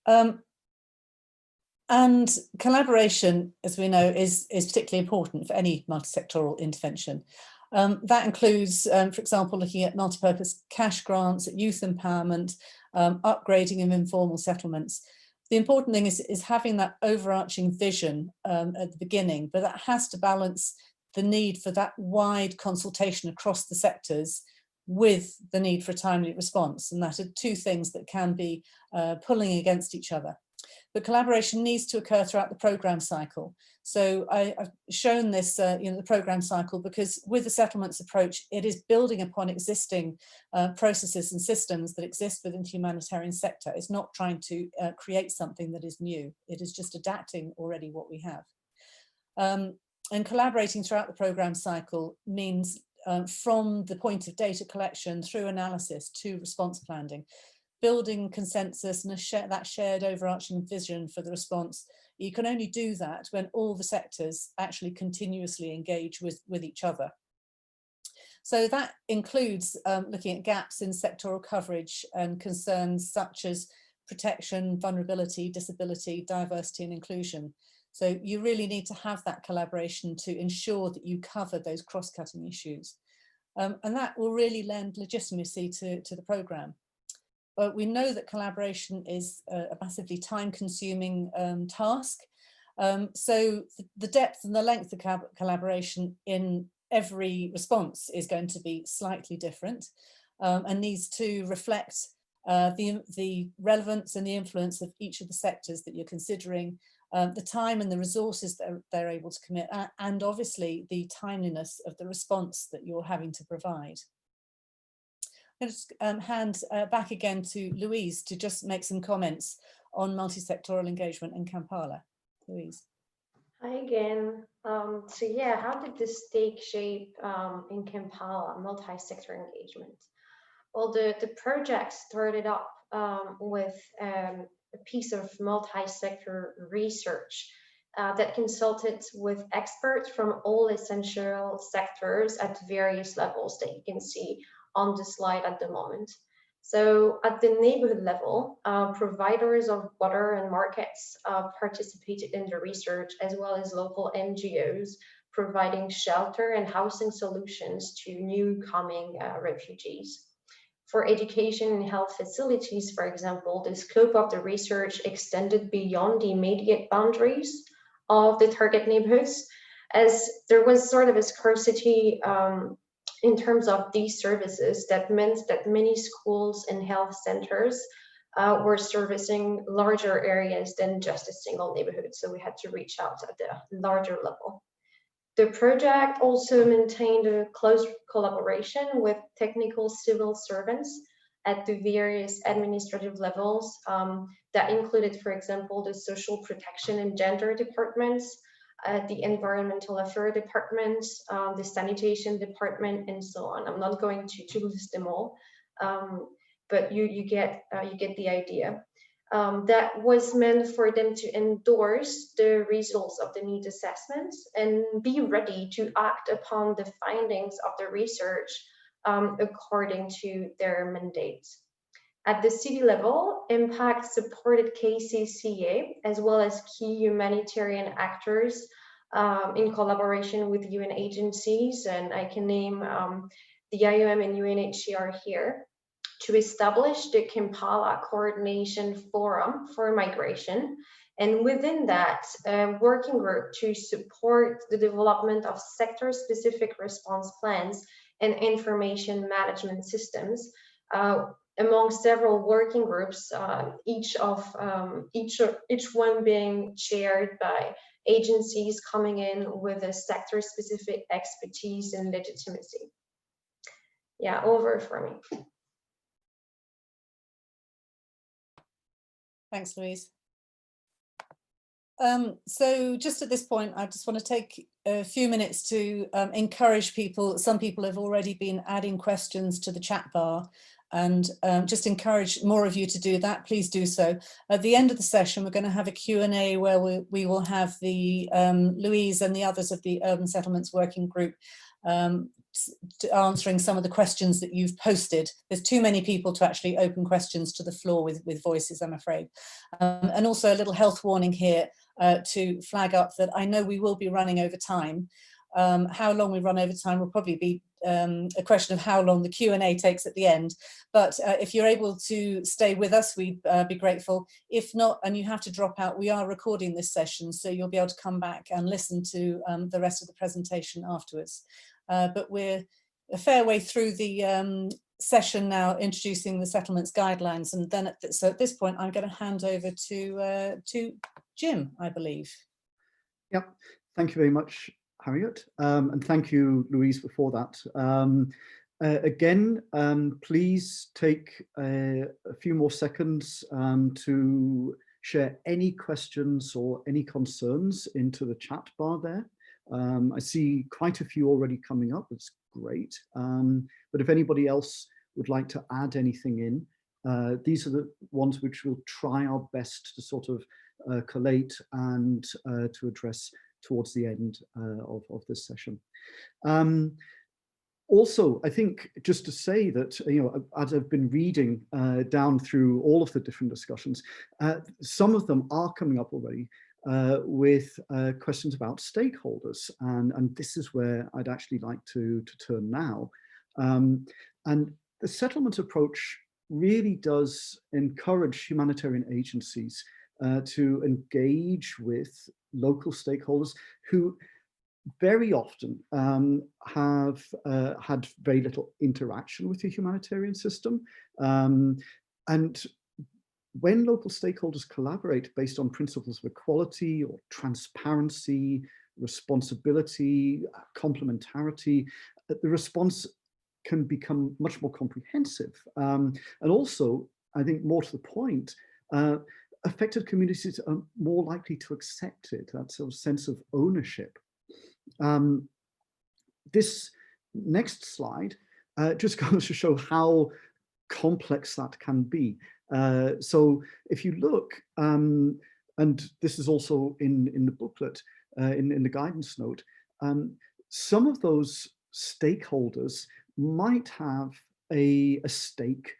And collaboration, as we know, is particularly important for any multi-sectoral intervention. That includes, for example, looking at multi-purpose cash grants, at youth empowerment, upgrading of informal settlements. The important thing is having that overarching vision at the beginning, but that has to balance the need for that wide consultation across the sectors with the need for a timely response. And that are two things that can be pulling against each other. But collaboration needs to occur throughout the programme cycle. So I've shown this, the programme cycle, because with the settlements approach, it is building upon existing processes and systems that exist within the humanitarian sector. It's not trying to create something that is new. It is just adapting already what we have. And collaborating throughout the programme cycle means from the point of data collection through analysis to response planning, building consensus and that shared overarching vision for the response. You can only do that when all the sectors actually continuously engage with each other. So that includes looking at gaps in sectoral coverage and concerns such as protection, vulnerability, disability, diversity and inclusion. So you really need to have that collaboration to ensure that you cover those cross-cutting issues. And that will really lend legitimacy to the programme. But we know that collaboration is a massively time-consuming task. So the depth and the length of collaboration in every response is going to be slightly different and needs to reflect the relevance and the influence of each of the sectors that you're considering, the time and the resources that they're able to commit, and obviously the timeliness of the response that you're having to provide. I'm going to just hand back again to Louise to just make some comments on multi-sectoral engagement in Kampala. Louise. Hi again. So yeah, how did this take shape in Kampala, multi-sector engagement? Well, the project started up with a piece of multi-sector research that consulted with experts from all essential sectors at various levels that you can see on the slide at the moment. So at the neighborhood level, providers of water and markets participated in the research, as well as local NGOs providing shelter and housing solutions to new coming refugees. For education and health facilities, for example, the scope of the research extended beyond the immediate boundaries of the target neighborhoods, as there was sort of a scarcity in terms of these services. That meant that many schools and health centers were servicing larger areas than just a single neighborhood. So we had to reach out at the larger level. The project also maintained a close collaboration with technical civil servants at the various administrative levels that included, for example, the social protection and gender departments, the environmental affairs department, the sanitation department, and so on. I'm not going to list them all, but you get the idea. That was meant for them to endorse the results of the need assessments and be ready to act upon the findings of the research according to their mandates. At the city level, Impact supported KCCA as well as key humanitarian actors in collaboration with UN agencies, and I can name the IOM and UNHCR here, to establish the Kampala Coordination Forum for Migration, and within that, a working group to support the development of sector-specific response plans and information management systems, among several working groups, each one being chaired by agencies coming in with a sector-specific expertise and legitimacy. Yeah, over for me. Thanks, Louise. So just at this point, I just want to take a few minutes to encourage people. Some people have already been adding questions to the chat bar, and just encourage more of you to do that. Please do so. At the end of the session, we're going to have a Q&A where we will have the Louise and the others of the Urban Settlements Working Group answering some of the questions that you've posted. There's too many people to actually open questions to the floor with voices, I'm afraid. And also a little health warning here to flag up that I know we will be running over time. How long we run over time will probably be a question of how long the Q&A takes at the end. But if you're able to stay with us, we'd be grateful. If not, and you have to drop out, we are recording this session, so you'll be able to come back and listen to the rest of the presentation afterwards. But we're a fair way through the session now, introducing the settlements guidelines, and then so at this point I'm going to hand over to Jim, I believe. Yep, thank you very much, Harriet, and thank you, Louise, before that. Again, please take a few more seconds to share any questions or any concerns into the chat bar there. I see quite a few already coming up. That's great. But if anybody else would like to add anything in, these are the ones which we'll try our best to sort of collate and to address towards the end of this session. Also, I think just to say that, you know, as I've been reading down through all of the different discussions, some of them are coming up already with questions about stakeholders, and this is where I'd actually like to turn now. And the settlement approach really does encourage humanitarian agencies to engage with local stakeholders who very often have had very little interaction with the humanitarian system. And when local stakeholders collaborate based on principles of equality or transparency, responsibility, complementarity, the response can become much more comprehensive. And also, I think more to the point, affected communities are more likely to accept it, that sort of sense of ownership. This next slide just goes to show how complex that can be. So if you look, and this is also in the booklet, in the guidance note, some of those stakeholders might have a stake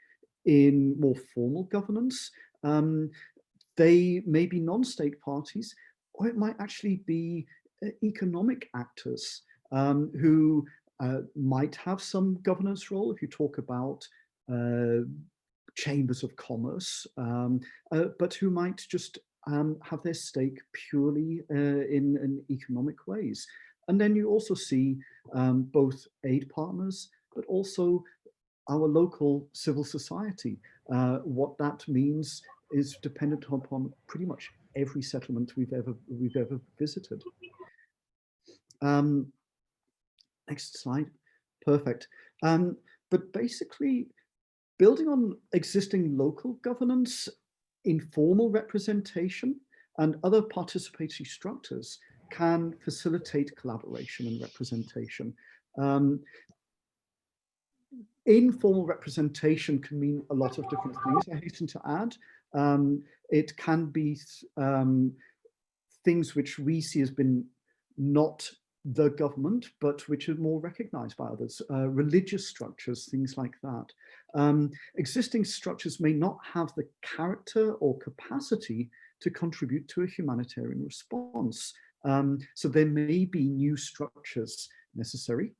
in more formal governance. They may be non-state parties, or it might actually be economic actors who might have some governance role if you talk about chambers of commerce, but who might just have their stake purely in economic ways. And then you also see both aid partners, but also our local civil society. What that means is dependent upon pretty much every settlement we've ever visited. Next slide. Perfect. But basically, building on existing local governance, informal representation, and other participatory structures can facilitate collaboration and representation. Informal representation can mean a lot of different things, I hasten to add. It can be things which we see as being not the government, but which are more recognized by others, religious structures, things like that. Existing structures may not have the character or capacity to contribute to a humanitarian response. So there may be new structures necessary,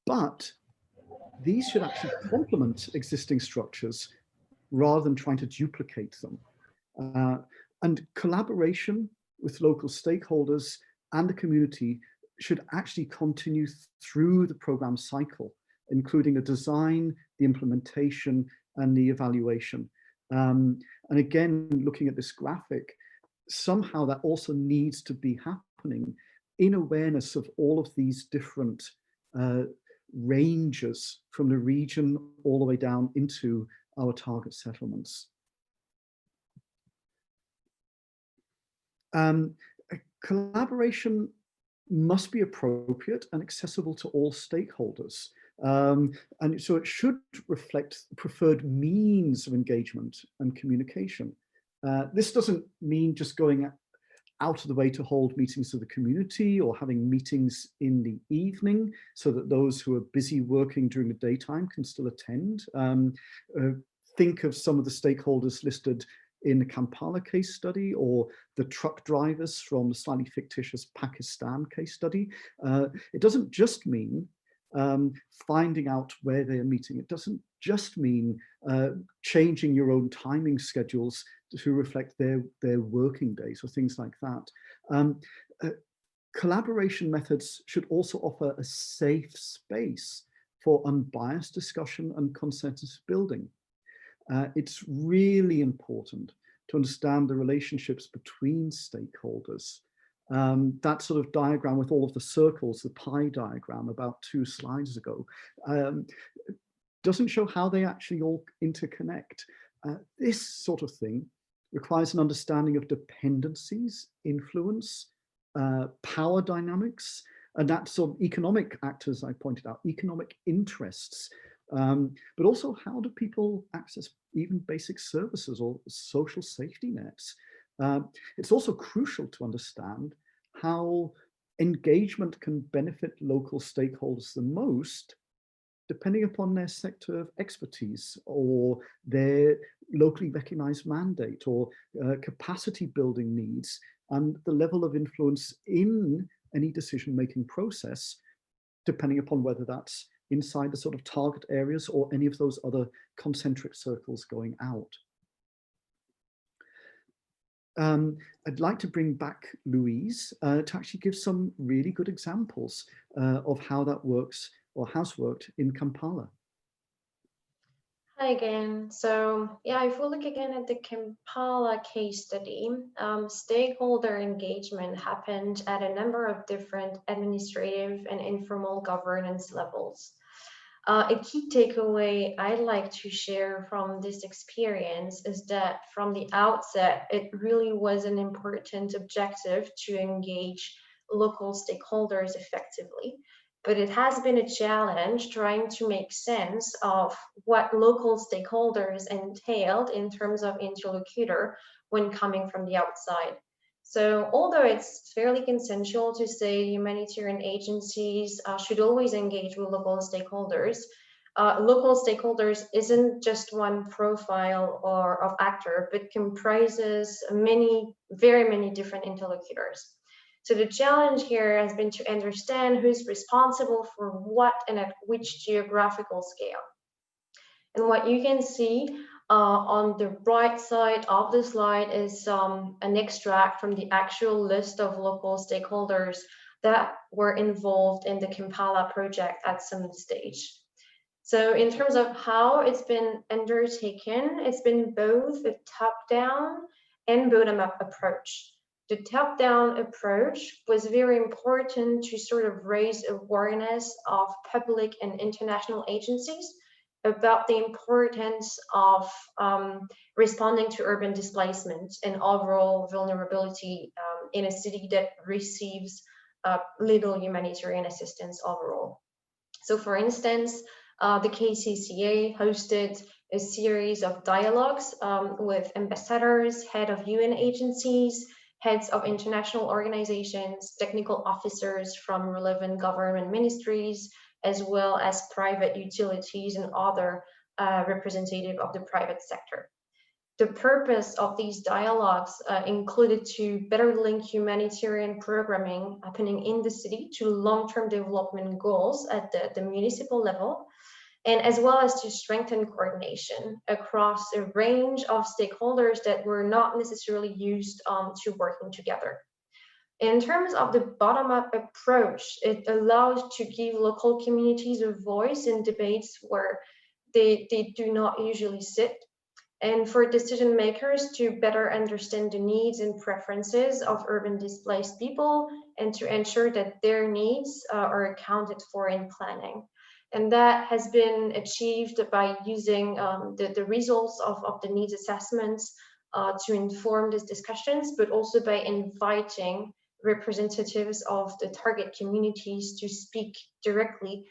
but these should actually complement existing structures rather than trying to duplicate them. And collaboration with local stakeholders and the community should actually continue through the program cycle, including the design, the implementation, and the evaluation. And again, looking at this graphic, somehow that also needs to be happening in awareness of all of these different ranges from the region all the way down into our target settlements. Collaboration must be appropriate and accessible to all stakeholders. And so it should reflect preferred means of engagement and communication. This doesn't mean just going out of the way to hold meetings of the community or having meetings in the evening so that those who are busy working during the daytime can still attend. Think of some of the stakeholders listed in the Kampala case study, or the truck drivers from the slightly fictitious Pakistan case study. It doesn't just mean finding out where they're meeting. It doesn't just mean changing your own timing schedules to reflect their working days or things like that. Collaboration methods should also offer a safe space for unbiased discussion and consensus building. It's really important to understand the relationships between stakeholders. That sort of diagram with all of the circles, the pie diagram about 2 slides ago, doesn't show how they actually all interconnect. This sort of thing requires an understanding of dependencies, influence, power dynamics, and that sort of economic actors I pointed out, economic interests, but also how do people access even basic services or social safety nets. It's also crucial to understand how engagement can benefit local stakeholders the most, depending upon their sector of expertise or their locally recognized mandate or capacity building needs, and the level of influence in any decision-making process, depending upon whether that's inside the sort of target areas or any of those other concentric circles going out. I'd like to bring back Louise to actually give some really good examples of how that works or has worked in Kampala. Hi again. So yeah, if we look again at the Kampala case study, stakeholder engagement happened at a number of different administrative and informal governance levels. A key takeaway I'd like to share from this experience is that from the outset, it really was an important objective to engage local stakeholders effectively. But it has been a challenge trying to make sense of what local stakeholders entailed in terms of interlocutor when coming from the outside. So although it's fairly consensual to say humanitarian agencies should always engage with local stakeholders isn't just one profile or of actor, but comprises very many different interlocutors. So the challenge here has been to understand who's responsible for what and at which geographical scale. And what you can see on the right side of the slide is an extract from the actual list of local stakeholders that were involved in the Kampala project at some stage. So in terms of how it's been undertaken, it's been both a top-down and bottom-up approach. The top-down approach was very important to sort of raise awareness of public and international agencies about the importance of responding to urban displacement and overall vulnerability in a city that receives little humanitarian assistance overall. So for instance, the KCCA hosted a series of dialogues with ambassadors, head of UN agencies, heads of international organizations, technical officers from relevant government ministries, as well as private utilities and other representatives of the private sector. The purpose of these dialogues included to better link humanitarian programming happening in the city to long-term development goals at the municipal level, and as well as to strengthen coordination across a range of stakeholders that were not necessarily used to working together. In terms of the bottom-up approach, it allows to give local communities a voice in debates where they do not usually sit, and for decision makers to better understand the needs and preferences of urban displaced people and to ensure that their needs are accounted for in planning. And that has been achieved by using the results of the needs assessments to inform these discussions, but also by inviting representatives of the target communities to speak directly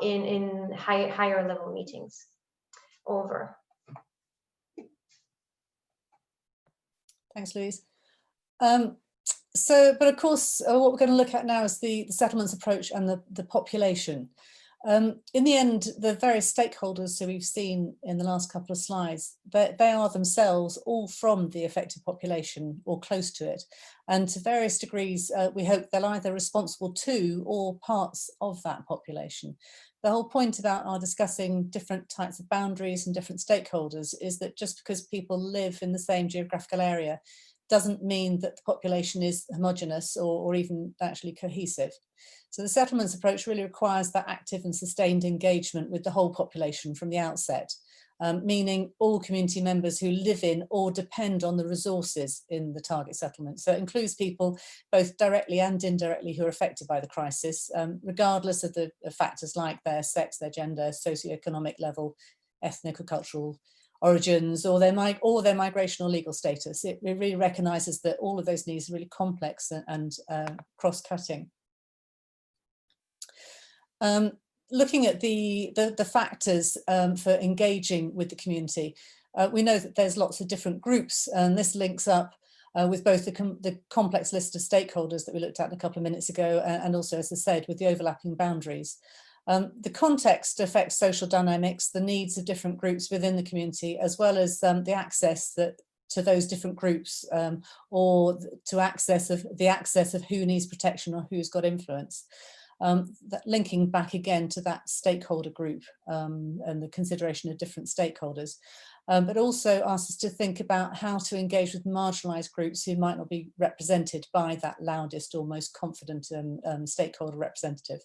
in higher level meetings. Over. Thanks, Louise. But of course, what we're going to look at now is the settlements approach and the population. In the end, the various stakeholders who we've seen in the last couple of slides, they are themselves all from the affected population or close to it. And to various degrees, we hope they're either responsible to or parts of that population. The whole point about our discussing different types of boundaries and different stakeholders is that just because people live in the same geographical area doesn't mean that the population is homogenous or even actually cohesive. So the settlements approach really requires that active and sustained engagement with the whole population from the outset, meaning all community members who live in or depend on the resources in the target settlement. So it includes people both directly and indirectly who are affected by the crisis, regardless of the factors like their sex, their gender, socioeconomic level, ethnic or cultural origins, or their migration or legal status. It really recognises that all of those needs are really complex and cross-cutting. Looking at the factors for engaging with the community, we know that there's lots of different groups, and this links up with both the complex list of stakeholders that we looked at a couple of minutes ago, and also, as I said, with the overlapping boundaries. The context affects social dynamics, the needs of different groups within the community, as well as the access to those different groups, or to access of who needs protection or who's got influence. That linking back again to that stakeholder group and the consideration of different stakeholders, but also asks us to think about how to engage with marginalised groups who might not be represented by that loudest or most confident stakeholder representative.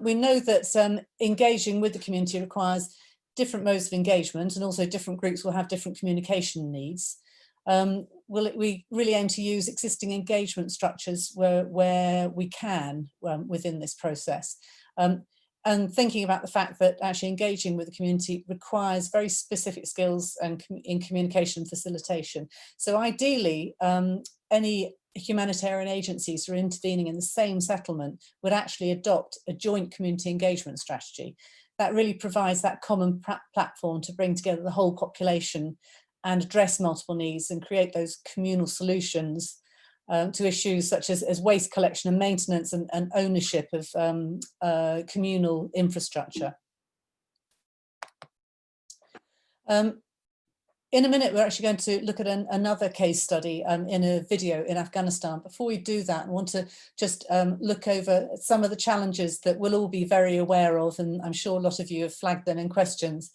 We know that engaging with the community requires different modes of engagement, and also different groups will have different communication needs. We really aim to use existing engagement structures where we can within this process. And thinking about the fact that actually engaging with the community requires very specific skills in communication facilitation. So ideally, any humanitarian agencies who are intervening in the same settlement would actually adopt a joint community engagement strategy. That really provides that common platform to bring together the whole population and address multiple needs and create those communal solutions to issues such as waste collection and maintenance and ownership of communal infrastructure. In a minute, we're actually going to look at another case study in a video in Afghanistan. Before we do that, I want to just look over some of the challenges that we'll all be very aware of, and I'm sure a lot of you have flagged them in questions.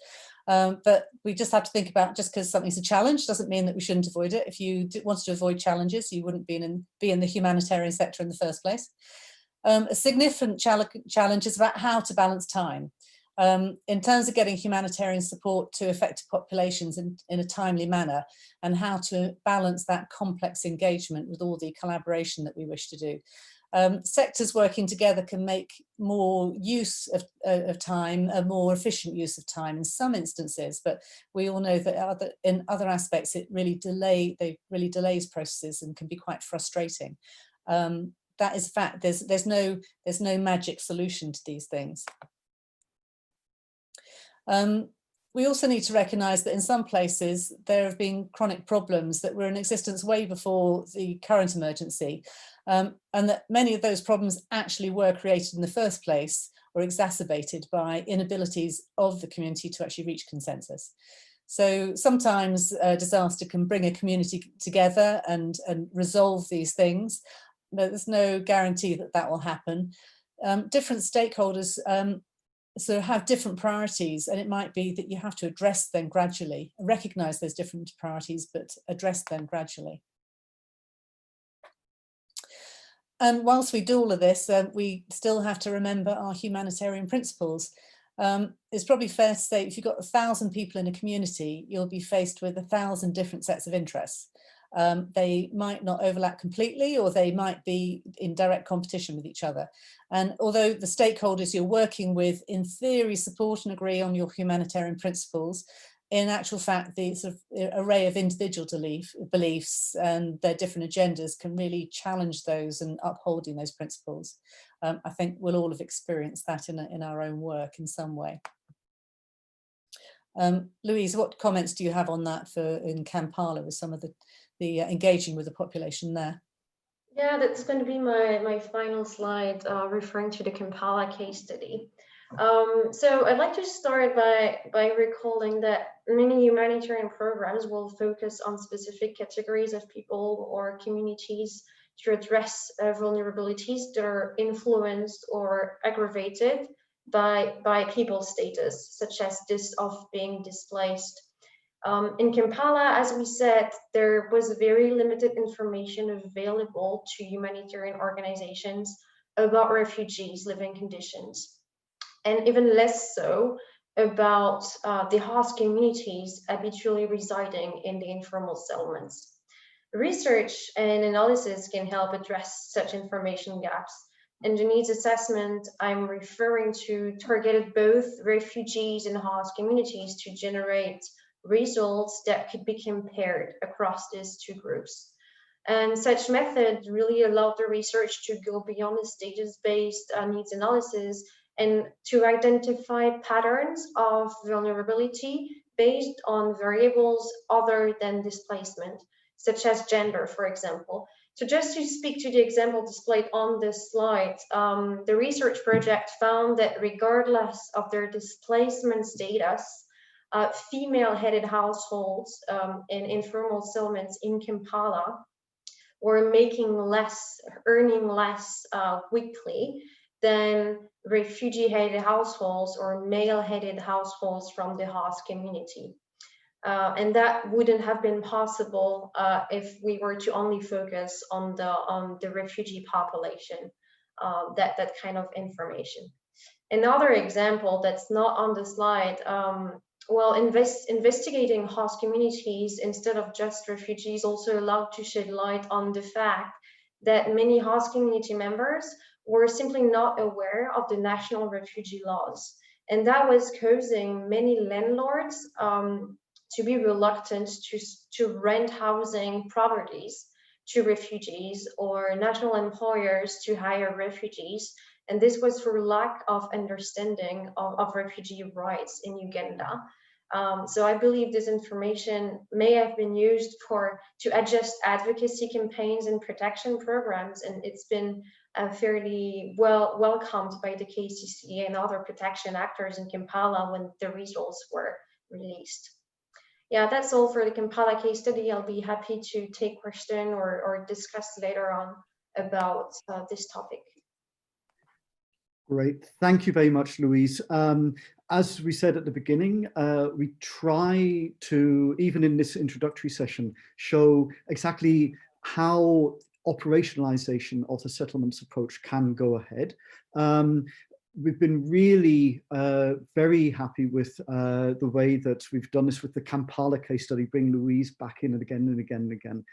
But we just have to think about, just because something's a challenge doesn't mean that we shouldn't avoid it. If you wanted to avoid challenges, you wouldn't be in the humanitarian sector in the first place. A significant challenge is about how to balance time. In terms of getting humanitarian support to affected populations in a timely manner, and how to balance that complex engagement with all the collaboration that we wish to do. Sectors working together can make more use of time, a more efficient use of time in some instances, but we all know that in other aspects it really delays processes and can be quite frustrating. That is a fact. There's no magic solution to these things. We also need to recognise that in some places there have been chronic problems that were in existence way before the current emergency, and that many of those problems actually were created in the first place or exacerbated by inabilities of the community to actually reach consensus. So sometimes a disaster can bring a community together and resolve these things, but there's no guarantee that that will happen. Different stakeholders so have different priorities, and it might be that you have to address them gradually, recognise those different priorities, but address them gradually. And whilst we do all of this, we still have to remember our humanitarian principles. It's probably fair to say if you've got 1,000 people in a community, you'll be faced with 1,000 different sets of interests. They might not overlap completely, or they might be in direct competition with each other. And although the stakeholders you're working with in theory support and agree on your humanitarian principles, in actual fact the sort of array of individual beliefs and their different agendas can really challenge those and upholding those principles. I think we'll all have experienced that in our own work in some way. Louise, what comments do you have on that in Kampala with some of the engaging with the population there? Yeah, that's going to be my final slide, referring to the Kampala case study. So I'd like to start by recalling that many humanitarian programs will focus on specific categories of people or communities to address vulnerabilities that are influenced or aggravated by people's status, such as this of being displaced. In Kampala, as we said, there was very limited information available to humanitarian organizations about refugees' living conditions, and even less so about the host communities habitually residing in the informal settlements. Research and analysis can help address such information gaps. In the needs assessment, I'm referring to targeted both refugees and host communities to generate results that could be compared across these two groups. And such methods really allowed the research to go beyond the status-based needs analysis and to identify patterns of vulnerability based on variables other than displacement, such as gender, for example. So just to speak to the example displayed on this slide, the research project found that regardless of their displacement status, female-headed households in informal settlements in Kampala were earning less weekly than refugee-headed households or male-headed households from the host community. And that wouldn't have been possible if we were to only focus on the refugee population, that kind of information. Another example that's not on the slide, well, investigating host communities instead of just refugees also allowed to shed light on the fact that many host community members were simply not aware of the national refugee laws. And that was causing many landlords to be reluctant to rent housing properties to refugees, or national employers to hire refugees. And this was for lack of understanding of refugee rights in Uganda. So I believe this information may have been used to adjust advocacy campaigns and protection programs, and it's been fairly well welcomed by the KCCA and other protection actors in Kampala when the results were released. Yeah, that's all for the Kampala case study. I'll be happy to take question or discuss later on about this topic. Great, thank you very much, Louise. As we said at the beginning, we try to, even in this introductory session, show exactly how operationalization of the settlements approach can go ahead. We've been really very happy with the way that we've done this with the Kampala case study, bring Louise back in again and again and again.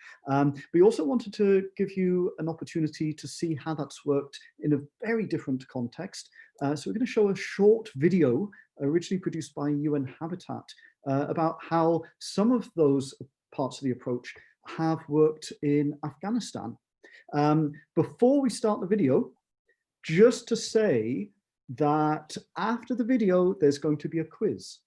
We also wanted to give you an opportunity to see how that's worked in a very different context. So we're going to show a short video originally produced by UN Habitat about how some of those parts of the approach have worked in Afghanistan. Before we start the video, just to say that after the video, there's going to be a quiz,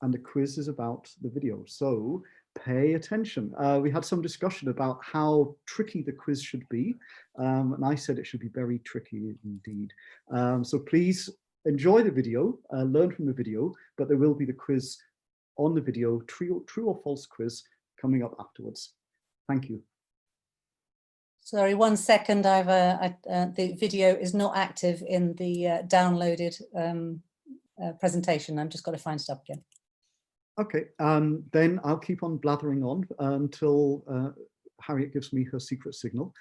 and the quiz is about the video. So pay attention. We had some discussion about how tricky the quiz should be. And I said it should be very tricky indeed. So please enjoy the video, learn from the video, but there will be the quiz on the video, true or false quiz, coming up afterwards. Thank you. Sorry, 1 second. The video is not active in the downloaded presentation. I've just got to find stuff again. Okay, then I'll keep on blathering on until Harriet gives me her secret signal.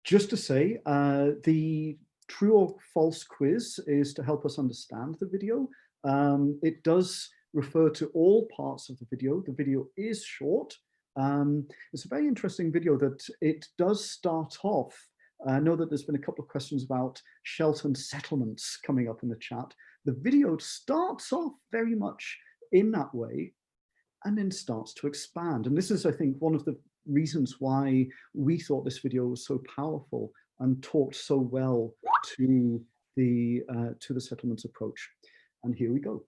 Just to say, the true or false quiz is to help us understand the video. It does refer to all parts of the video. The video is short. It's a very interesting video that it does start off. I know that there's been a couple of questions about sheltered settlements coming up in the chat. The video starts off very much in that way and then starts to expand. And this is, I think, one of the reasons why we thought this video was so powerful and talked so well to the settlements approach. And here we go.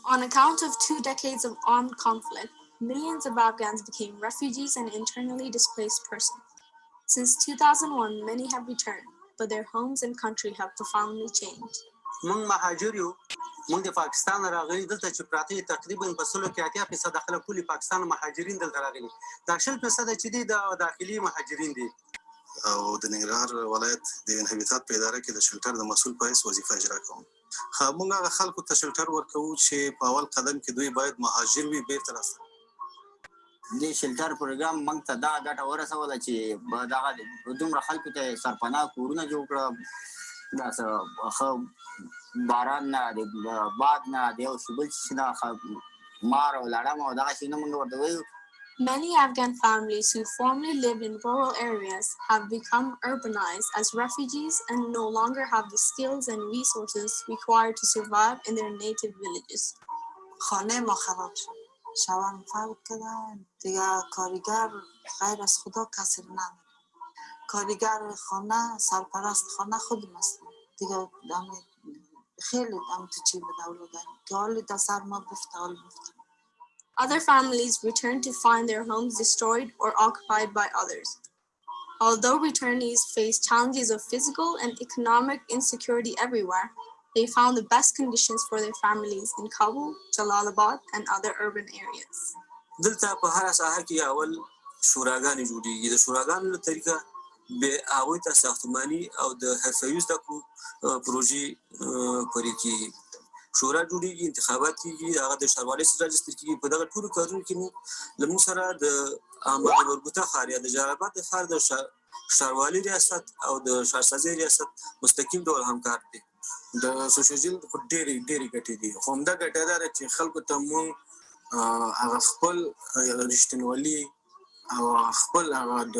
On account of 2 decades of armed conflict, millions of Afghans became refugees and internally displaced persons. Since 2001, many have returned, but their homes and country have profoundly changed. من مهاجر یو موږ د پاکستان راغلي دلته چې پراته تقریبا په سلو کې 80% خلک ټول پاکستان مهاجرین دلته راغلي دا 10% چې دي د داخلي مهاجرین دي او د ننګرهار ولایت د انهبیتات په اداره کې د شلټر د مسؤل په حیث وظیفه اجرا کوم خو موږ هغه خلکو ته شلټر ورکوو چې په اول قدم کې دوی باید مهاجر وي بیرته راستنه د شلټر پروګرام موږ ته دا ګټه ورسوله چې دغه دومره خلکو ته سرپناه کورونه جوړ کړه دا څه باران نه د باد نه د یو څه بل څه نه مار او لړم او دغه شي نه موږ ورته وایو. Many Afghan families who formerly lived in rural areas have become urbanized as refugees and no longer have the skills and resources required to survive in their native villages. خانه ما خراب شد. شوام فوت کردن دیگه کارگر غیر از خدا کسی رو نداره. کارگر خانه سرپرست خانه خودم هستم. دیگه خیلی تو چی به دولت داریم که حالی در سر ما بفته حال بفته. Other families return to find their homes destroyed or occupied by others. Although returnees face challenges of physical and economic insecurity everywhere, they found the best conditions for their families in Kabul, Jalalabad, and other urban areas. دلته په هر ساحه کې اول شوراګانې جوړېږي د شوراګانو له طریقه به هغوی ته ساختماني او د حرفوي زده کړو پروژې پرې کېږي شورا جوړېږي انتخابات کېږي هغه د ښاروالۍ سره راجستر کېږي په دغه ټولو کارونو کې مو له موږ سره د احمد ورګوته ښار یا د جلالاباد د ښار د ښاروالي ریاست او د ښارسازۍ ریاست مستقیم ډول همکار دی د سوشیجل ډېرې ګټې دي خو همدا ګټه دا ده چې خلکو ته مونږ هغه خپل رښتینولي او خپل هغه د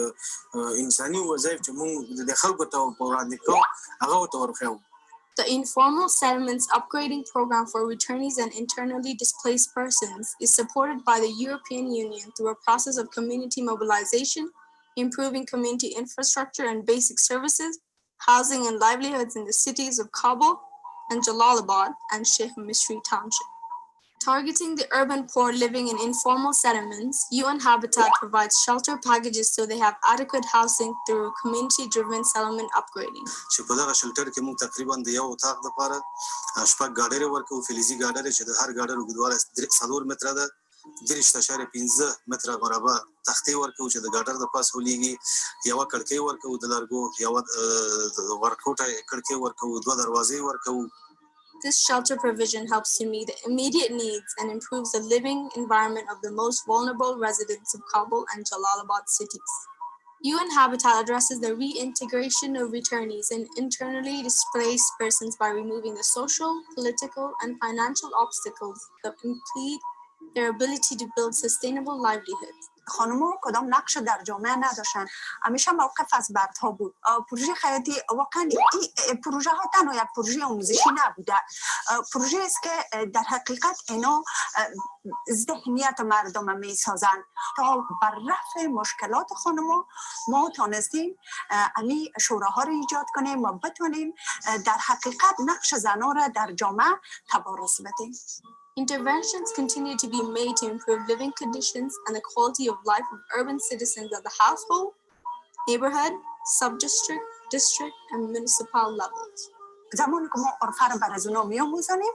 انساني وظایف چې مونږ د خلکو ته په وړاندې کوو هغه ورته ورښیو. The informal settlements upgrading program for returnees and internally displaced persons is supported by the European Union through a process of community mobilization, improving community infrastructure and basic services, housing and livelihoods in the cities of Kabul and Jalalabad and Sheikh Misri Township. Targeting the urban poor living in informal settlements, UN Habitat provides shelter packages so they have adequate housing through community-driven settlement upgrading. چې په دغه شلټر کې موږ تقریبا د یو اتاق لپاره شپږ ګاډرې ورکوو فلزي ګاډرې چې د هر ګاډر اوږدوالی 4 متره ده 3.15 متره مربع تختې ورکوو چې د ګاډر د پاسه ولېږي یوه کړکۍ ورکوو د لرګو یوه ورکوټه کړکۍ ورکوو 2 دروازې ورکوو. This shelter provision helps to meet the immediate needs and improves the living environment of the most vulnerable residents of Kabul and Jalalabad cities. UN Habitat addresses the reintegration of returnees and internally displaced persons by removing the social, political, and financial obstacles that impede their ability to build sustainable livelihoods. خانم‌ها کدام نقش در جامعه نداشتن همیشه موقف از مردها بود پروژه خیاطی واقعا این پروژه ها تنها یک پروژه آموزشی نبوده پروژه است که در حقیقت اینا ذهنیت مردم میسازن تا بر رفع مشکلات خانم‌ها ما تانستیم امی شوراها را ایجاد کنیم و بتونیم در حقیقت نقش زنان را در جامعه تبارز بدیم. Interventions continue to be made to improve living conditions and the quality of life of urban citizens at the household, neighborhood, sub-district, district, and municipal levels. زمانی که ما عرفه را بر از اونا می‌آموزانیم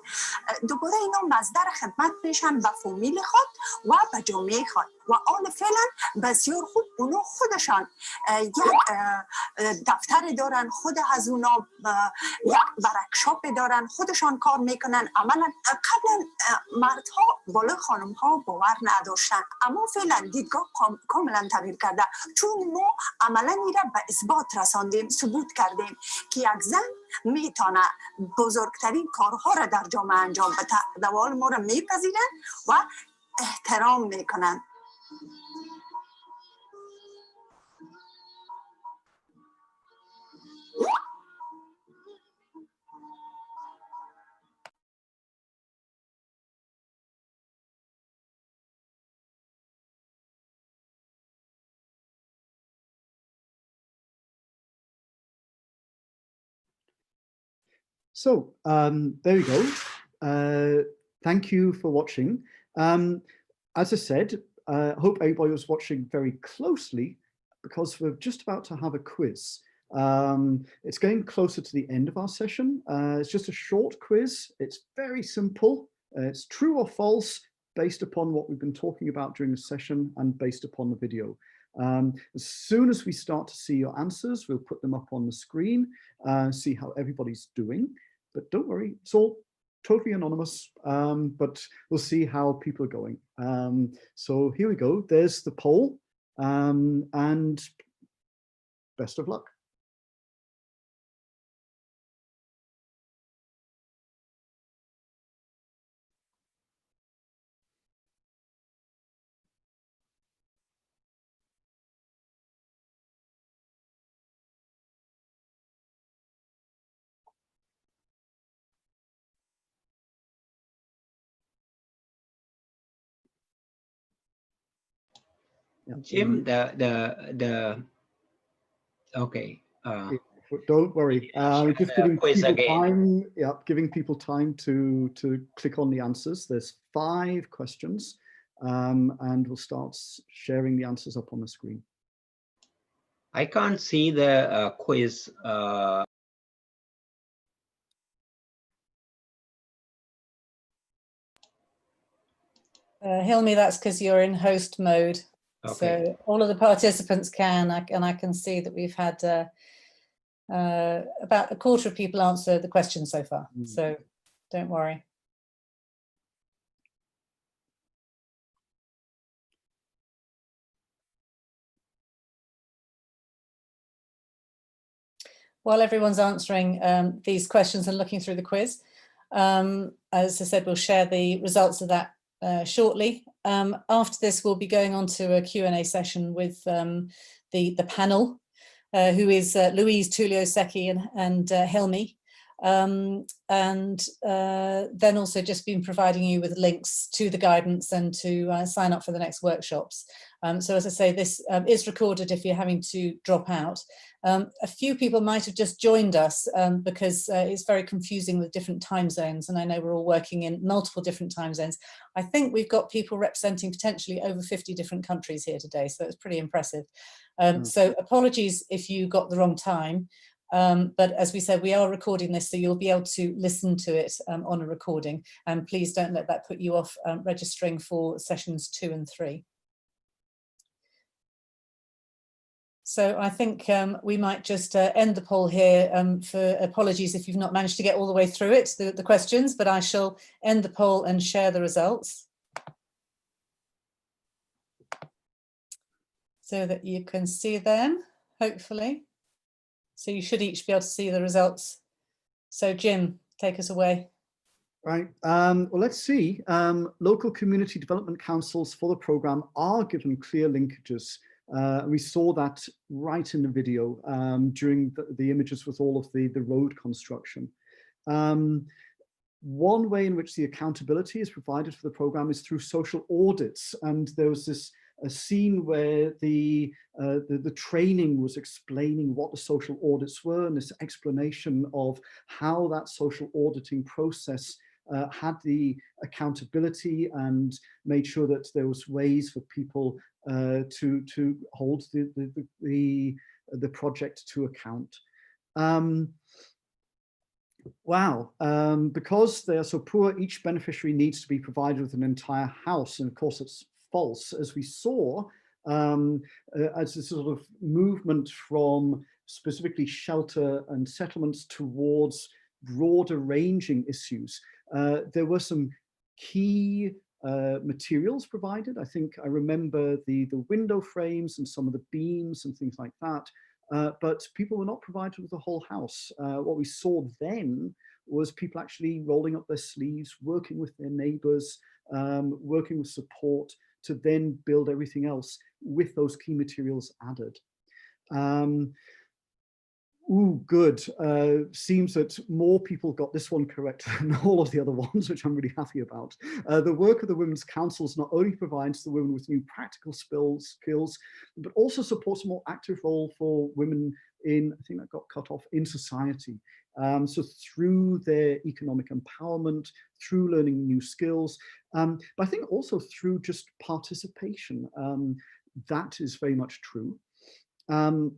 دوباره اینا مصدر خدمت میشن به فامیل خود و به جامعه خود و آن فعلا بسیار خوب اونا خودشان یک دفتر دارن خود از اونا یک ورکشاپ دارن خودشان کار میکنن عملا قبلا مردها بالای خانم‌ها باور نداشتن اما فعلا دیدگاه کاملا تغییر کرده چون ما عملا اینا به اثبات رساندیم ثبوت کردیم که یک زن میتونه بزرگترین کارها را در جامعه انجام بده دوال ما را میپذیرن و احترام میکنن. So there we go. thank you for watching. As I said, I hope everybody was watching very closely because we're just about to have a quiz. It's getting closer to the end of our session. It's just a short quiz. It's very simple. It's true or false based upon what we've been talking about during the session and based upon the video. As soon as we start to see your answers, we'll put them up on the screen, see how everybody's doing. But don't worry, it's all totally anonymous, but we'll see how people are going. So here we go. There's the poll, and best of luck. Jim, okay. Don't worry. Just giving people time. Yeah, giving people time to click on the answers. There's 5 questions, and we'll start sharing the answers up on the screen. I can't see the quiz. Hilmi, that's because you're in host mode. Okay. So all of the participants can, and I can see that we've had about a quarter of people answer the question so far. So don't worry. While everyone's answering these questions and looking through the quiz, as I said, we'll share the results of that shortly. After this, we'll be going on to a Q&A session with the panel, who is Louise Tullio-Secchi and Hilmi. And then also just been providing you with links to the guidance and to sign up for the next workshops. So as I say, this is recorded if you're having to drop out. A few people might have just joined us because it's very confusing with different time zones, and I know we're all working in multiple different time zones. I think we've got people representing potentially over 50 different countries here today, so it's pretty impressive. So apologies if you got the wrong time. But as we said, we are recording this, so you'll be able to listen to it on a recording, and please don't let that put you off registering for sessions 2 and 3. So I think we might just end the poll here. For apologies if you've not managed to get all the way through it, the questions, but I shall end the poll and share the results so that you can see them, hopefully. So you should each be able to see the results. So Jim, take us away. Right. Well, let's see. Local community development councils for the programme are given clear linkages. We saw that right in the video during the images with all of the road construction. One way in which the accountability is provided for the programme is through social audits. And there was a scene where the training was explaining what the social audits were, and this explanation of how that social auditing process had the accountability and made sure that there was ways for people to hold the project to account. Wow, because they are so poor, each beneficiary needs to be provided with an entire house, and of course it's false, as we saw as a sort of movement from specifically shelter and settlements towards broader ranging issues. There were some key materials provided. I think I remember the window frames and some of the beams and things like that, but people were not provided with the whole house. What we saw then was people actually rolling up their sleeves, working with their neighbors, working with support to then build everything else with those key materials added. Ooh, good. Seems that more people got this one correct than all of the other ones, which I'm really happy about. The work of the Women's Councils not only provides the women with new practical skills, but also supports a more active role for women in, I think that got cut off, in society. So through their economic empowerment, through learning new skills, but I think also through just participation. That is very much true. And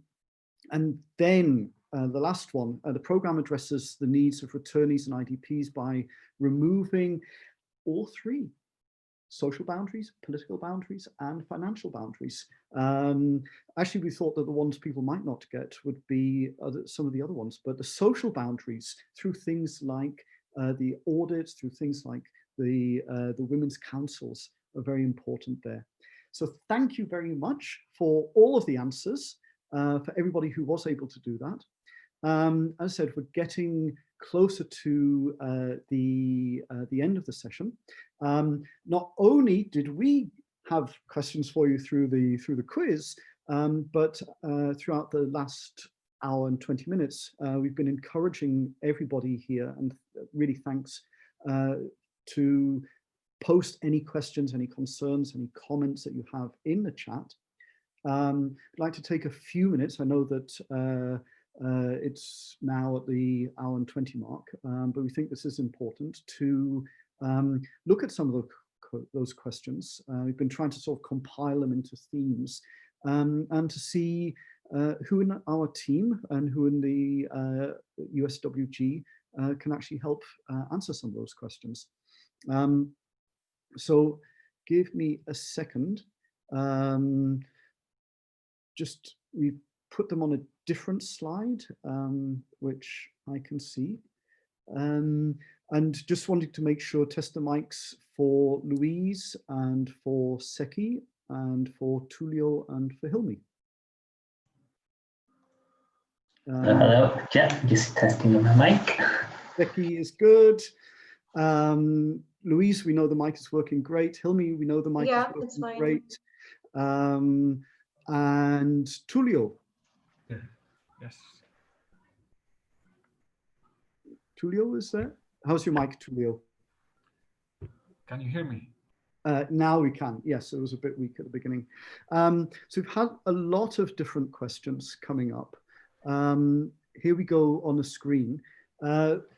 then the last one, the program addresses the needs of returnees and IDPs by removing all three: social boundaries, political boundaries, and financial boundaries. Actually, we thought that the ones people might not get would be some of the other ones, but the social boundaries, through things like the audits, through things like the women's councils, are very important there. So thank you very much for all of the answers, for everybody who was able to do that. As I said, we're getting closer to the end of the session. Not only did we have questions for you through the quiz, but throughout the last hour and 20 minutes, we've been encouraging everybody here, and really thanks, to post any questions, any concerns, any comments that you have in the chat. I'd like to take a few minutes. I know that it's now at the hour and 20 mark, but we think this is important to look at some of those questions. We've been trying to sort of compile them into themes, and to see who in our team and who in the USWG can actually help answer some of those questions. So give me a second. Just we put them on a different slide, which I can see. And just wanted to make sure, test the mics for Louise and for Seki and for Tulio and for Hilmi. Hello, yeah, just testing my mic. Seki is good. Louise, we know the mic is working great. Hilmi, we know the mic is working great. And Tulio. Yeah. Yes. Tulio is there? How's your mic, Tulio? Can you hear me? Now we can. Yes, it was a bit weak at the beginning. So we've had a lot of different questions coming up. Here we go on the screen.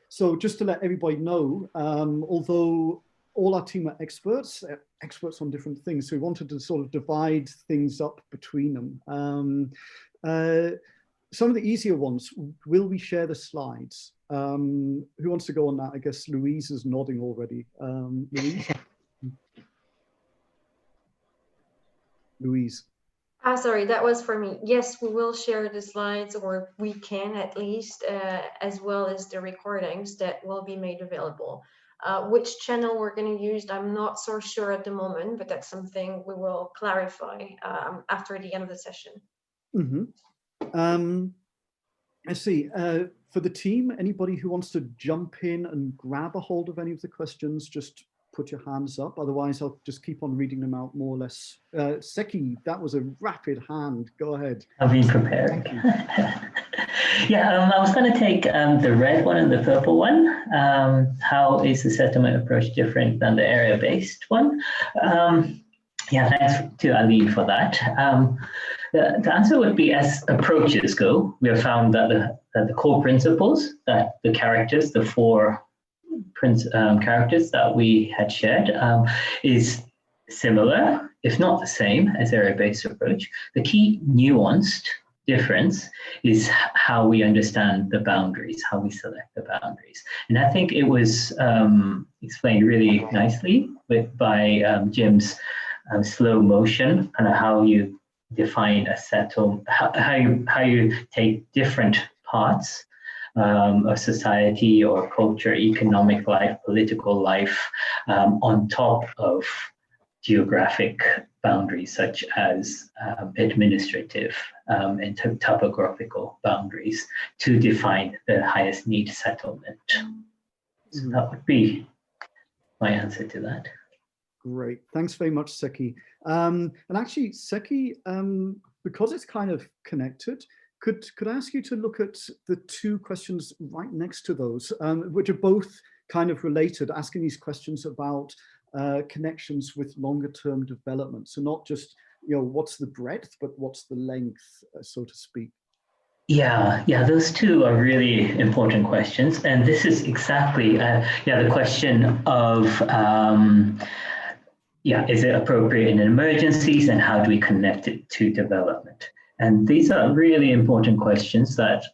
So just to let everybody know, although all our team are experts on different things, so we wanted to sort of divide things up between them. Some of the easier ones, will we share the slides? Who wants to go on that? I guess Louise is nodding already. Louise? Louise. Sorry, that was for me. Yes, we will share the slides, or we can at least, as well as the recordings that will be made available. Which channel we're going to use, I'm not so sure at the moment, but that's something we will clarify after the end of the session. Mm-hmm. I see. For the team, anybody who wants to jump in and grab a hold of any of the questions, just put your hands up. Otherwise, I'll just keep on reading them out more or less. Seki, that was a rapid hand. Go ahead. I've been prepared. Yeah, I was going to take the red one and the purple one. How is the settlement approach different than the area-based one? Yeah, thanks to Aline for that. The answer would be, as approaches go, we have found that the core principles, that the characters, the four characters that we had shared, is similar, if not the same, as area-based approach. The key nuanced difference is how we understand the boundaries, how we select the boundaries. And I think it was explained really nicely by Jim's slow motion, kind of how you define a settle, how you take different parts of society or culture, economic life, political life, on top of geographic boundaries such as administrative and topographical boundaries to define the highest need settlement. So that would be my answer to that. Great, thanks very much, Seki. And actually, Seki, because it's kind of connected, could I ask you to look at the two questions right next to those, which are both kind of related, asking these questions about connections with longer term development. So not just, what's the breadth, but what's the length, so to speak. Yeah, those two are really important questions. And this is exactly, the question of, is it appropriate in emergencies and how do we connect it to development? And these are really important questions that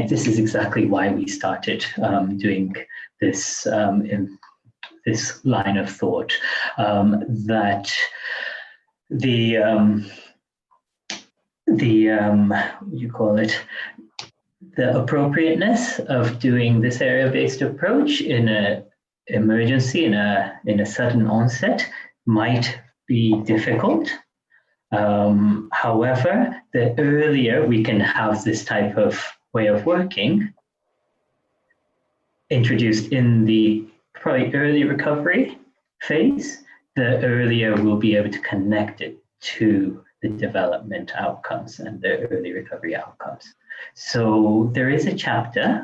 this is exactly why we started doing this in this line of thought, that the appropriateness of doing this area-based approach in an emergency, in a sudden onset, might be difficult. However, the earlier we can have this type of way of working introduced in the probably early recovery phase, the earlier we'll be able to connect it to the development outcomes and the early recovery outcomes. So there is a chapter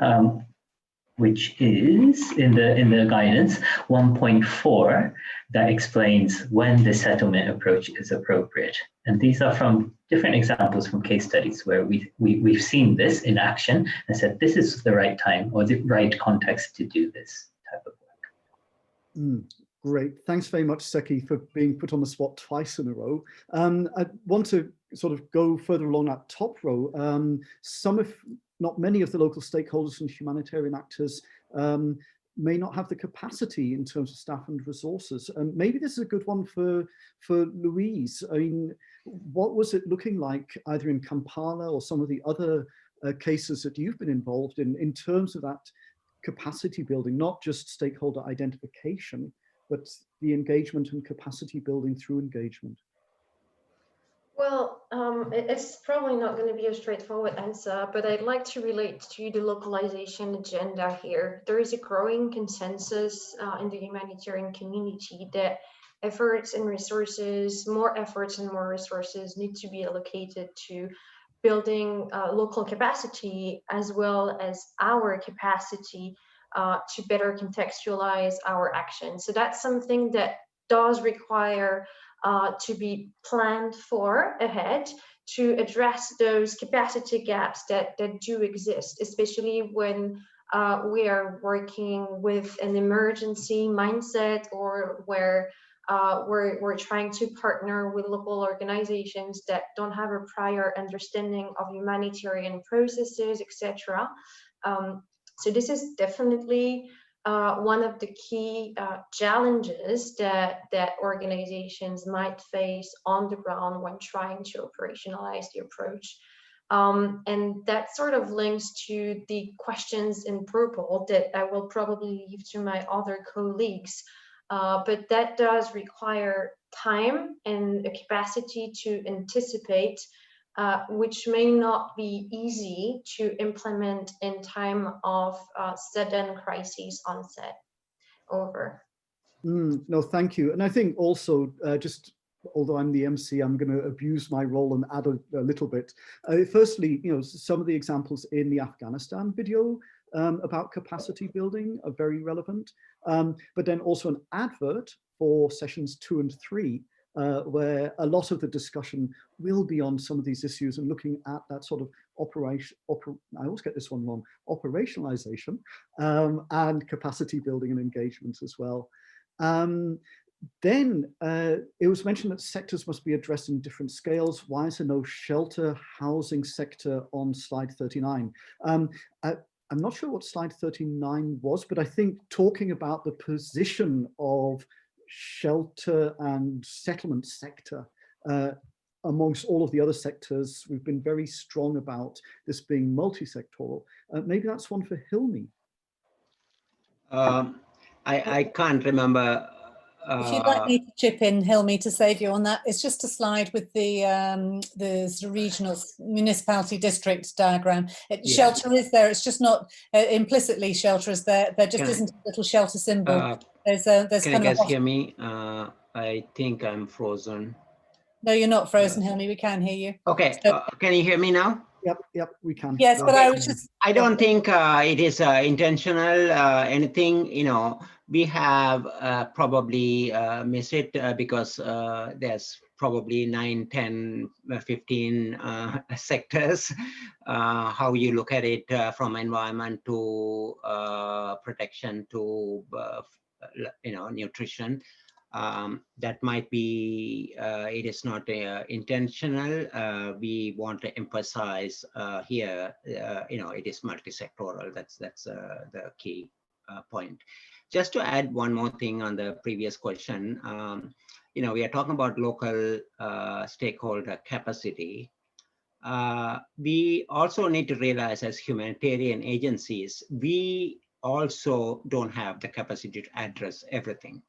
which is in the guidance 1.4 that explains when the settlement approach is appropriate. And these are from different examples from case studies where we've seen this in action and said this is the right time or the right context to do this type of work. Great. Thanks very much, Seki, for being put on the spot twice in a row. I want to sort of go further along that top row. Some, if not many, of the local stakeholders and humanitarian actors may not have the capacity in terms of staff and resources. And maybe this is a good one for Louise. I mean, what was it looking like either in Kampala or some of the other cases that you've been involved in terms of that capacity building, not just stakeholder identification, but the engagement and capacity building through engagement? Well, it's probably not going to be a straightforward answer, but I'd like to relate to the localization agenda here. There is a growing consensus in the humanitarian community that efforts and more efforts and more resources need to be allocated to building local capacity as well as our capacity to better contextualize our actions. So that's something that does require to be planned for ahead to address those capacity gaps that do exist, especially when we are working with an emergency mindset or where we're trying to partner with local organizations that don't have a prior understanding of humanitarian processes, etc. So this is definitely one of the key challenges that organizations might face on the ground when trying to operationalize the approach. And that sort of links to the questions in purple that I will probably leave to my other colleagues. But that does require time and a capacity to anticipate, which may not be easy to implement in time of sudden crisis onset. Over. No, thank you. And I think also, just although I'm the MC, I'm going to abuse my role and add a little bit. Firstly, some of the examples in the Afghanistan video about capacity building are very relevant. But then also an advert for sessions 2 and 3, where a lot of the discussion will be on some of these issues and looking at that sort of I always get this one wrong, operationalization and capacity building and engagement as well. Then it was mentioned that sectors must be addressed in different scales. Why is there no shelter housing sector on slide 39? I'm not sure what slide 39 was, but I think talking about the position of shelter and settlement sector amongst all of the other sectors, we've been very strong about this being multi-sectoral. Maybe that's one for Hilmi. I can't remember. If you'd like me to chip in, Hilmi, to save you on that, it's just a slide with the sort of regional municipality district diagram. Shelter is there, it's just not implicitly shelter is there. There just isn't a little shelter symbol. There's can you guys hear me? I think I'm frozen. No, you're not frozen, Hilmi. We can hear you. Okay, So, can you hear me now? Yep, we can. Yes, but I was just... I don't think it is intentional, anything, we have probably missed it because there's probably 9, 10, 15 sectors. How you look at it from environment to protection to nutrition. That might be, it is not intentional. We want to emphasize here, it is multi-sectoral. That's the key point. Just to add one more thing on the previous question, we are talking about local stakeholder capacity. We also need to realize as humanitarian agencies, we also don't have the capacity to address everything.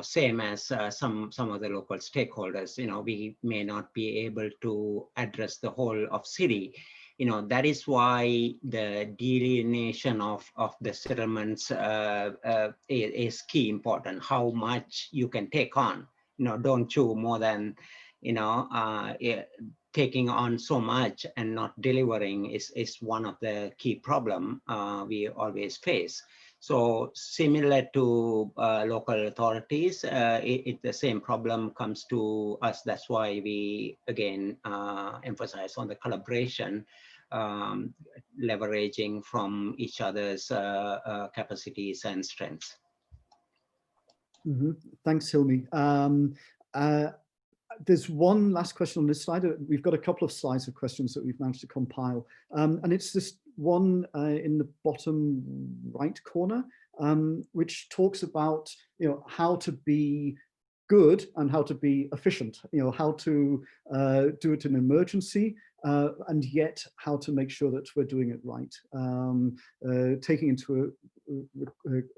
Same as some of the local stakeholders, we may not be able to address the whole of city. That is why the delineation of the settlements is key important. How much you can take on, don't chew more than, taking on so much and not delivering is one of the key problem we always face. So similar to local authorities, the same problem comes to us. That's why we, again, emphasize on the collaboration, leveraging from each other's capacities and strengths. Mm-hmm. Thanks, Hilmi. There's one last question on this slide. We've got a couple of slides of questions that we've managed to compile. And it's this one in the bottom right corner, which talks about how to be good and how to be efficient, how to do it in emergency, and yet how to make sure that we're doing it right, taking into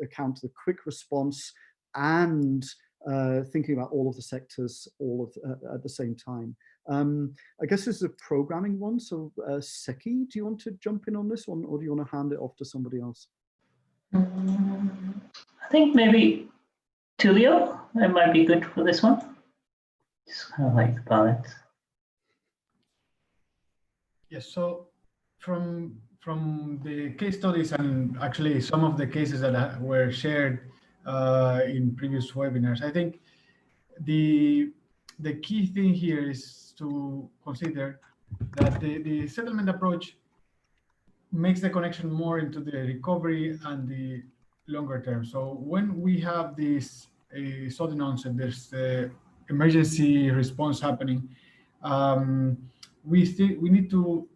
account the quick response and thinking about all of the sectors at the same time. I guess this is a programming one. So Seki, do you want to jump in on this one, or do you want to hand it off to somebody else? I think maybe Tulio, it might be good for this one. Just kind of like the balance. Yes, so from the case studies and actually some of the cases that were shared in previous webinars, I think the key thing here is to consider that the settlement approach makes the connection more into the recovery and the longer term. So when we have this sudden onset, there's the emergency response happening, we need to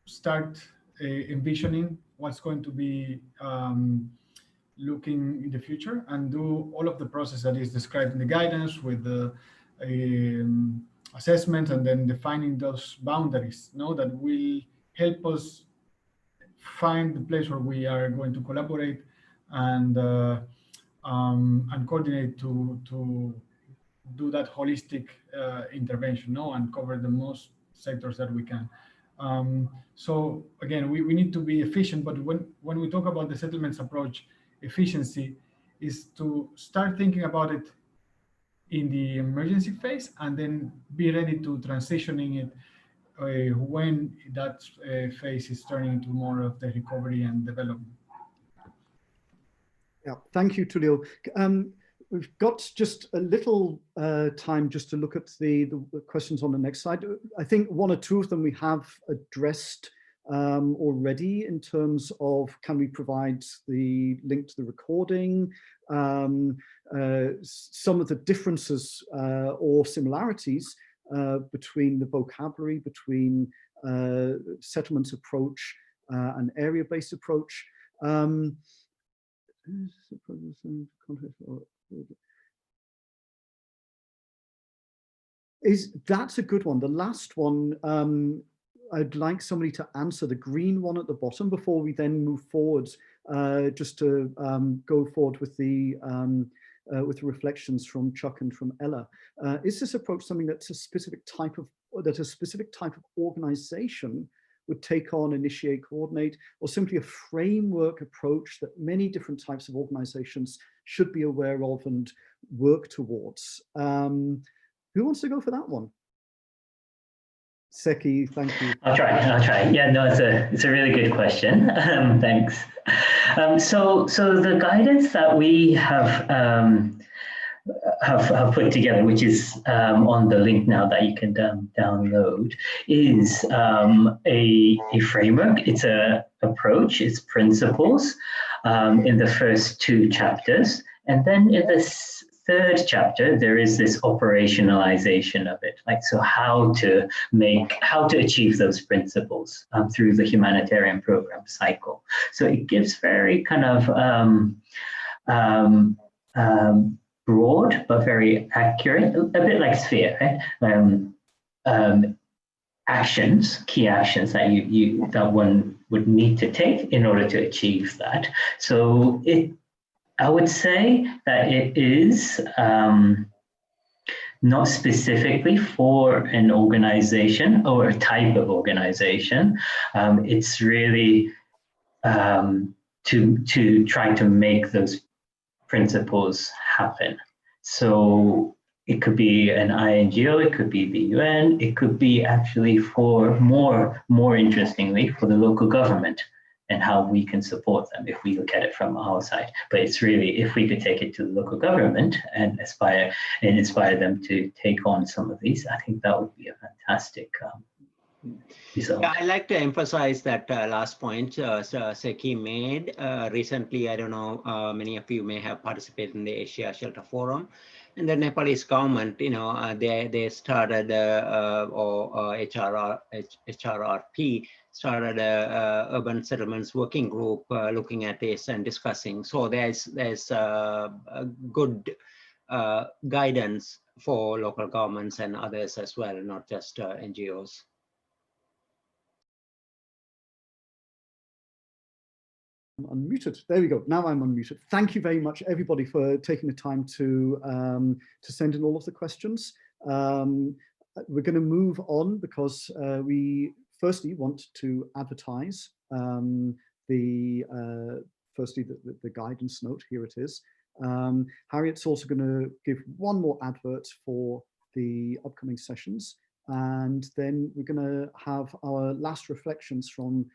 start envisioning what's going to be looking in the future and do all of the process that is described in the guidance with the assessment and then defining those boundaries, that will help us find the place where we are going to collaborate and coordinate to do that holistic intervention, and cover the most sectors that we can. So again, we need to be efficient, but when we talk about the settlements approach, efficiency is to start thinking about it in the emergency phase and then be ready to transitioning it when that phase is turning into more of the recovery and development. Yeah, thank you, Tulio. We've got just a little time just to look at the questions on the next slide. I think one or two of them we have addressed already in terms of, can we provide the link to the recording, some of the differences or similarities between the vocabulary, between settlements approach and area-based approach. That's a good one. The last one, I'd like somebody to answer, the green one at the bottom, before we then move forward, just to go forward with the reflections from Chuck and from Ella. Is this approach something that's a specific type of organization would take on, initiate, coordinate, or simply a framework approach that many different types of organizations should be aware of and work towards? Who wants to go for that one? Seki, thank you. I'll try. Yeah, no, it's a really good question. Thanks. So the guidance that we have have put together, which is on the link now that you can download, is a framework. It's a approach, it's principles in the first 2 chapters. And then in this 3rd chapter, there is this operationalization of it. Like, so how to achieve those principles through the humanitarian program cycle. So it gives very kind of broad, but very accurate, a bit like Sphere, right? Actions, key actions that that one would need to take in order to achieve that. So I would say that it is not specifically for an organization or a type of organization. It's really to try to make those principles happen. So it could be an INGO, it could be the UN, it could be actually for more interestingly, for the local government and how we can support them if we look at it from our side. But it's really, if we could take it to the local government and inspire them to take on some of these, I think that would be a fantastic result. Yeah, I like to emphasize that last point Seki made recently. I don't know, many of you may have participated in the Asia Shelter Forum, and the Nepalese government, they started HRRP started a urban settlements working group looking at this and discussing. So there's a good guidance for local governments and others as well, not just NGOs. I'm unmuted. There we go. Now I'm unmuted. Thank you very much, everybody, for taking the time to send in all of the questions. We're going to move on because we firstly want to advertise the guidance note. Here it is. Harriet's also going to give one more advert for the upcoming sessions, and then we're going to have our last reflections from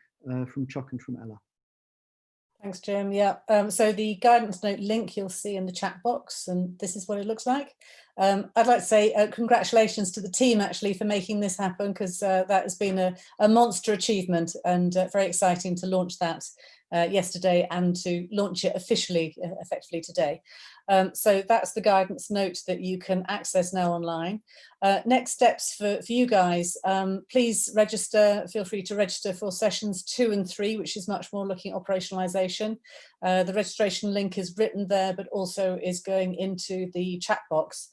Chuck and from Ella. Thanks, Jim. Yeah, so the guidance note link you'll see in the chat box, and this is what it looks like. I'd like to say congratulations to the team actually for making this happen, because that has been a monster achievement, and very exciting to launch that yesterday and to launch it officially, effectively today. So that's the guidance note that you can access now online. Next steps for you guys, please register, feel free to register for sessions 2 and 3, which is much more looking at operationalization. The registration link is written there, but also is going into the chat box.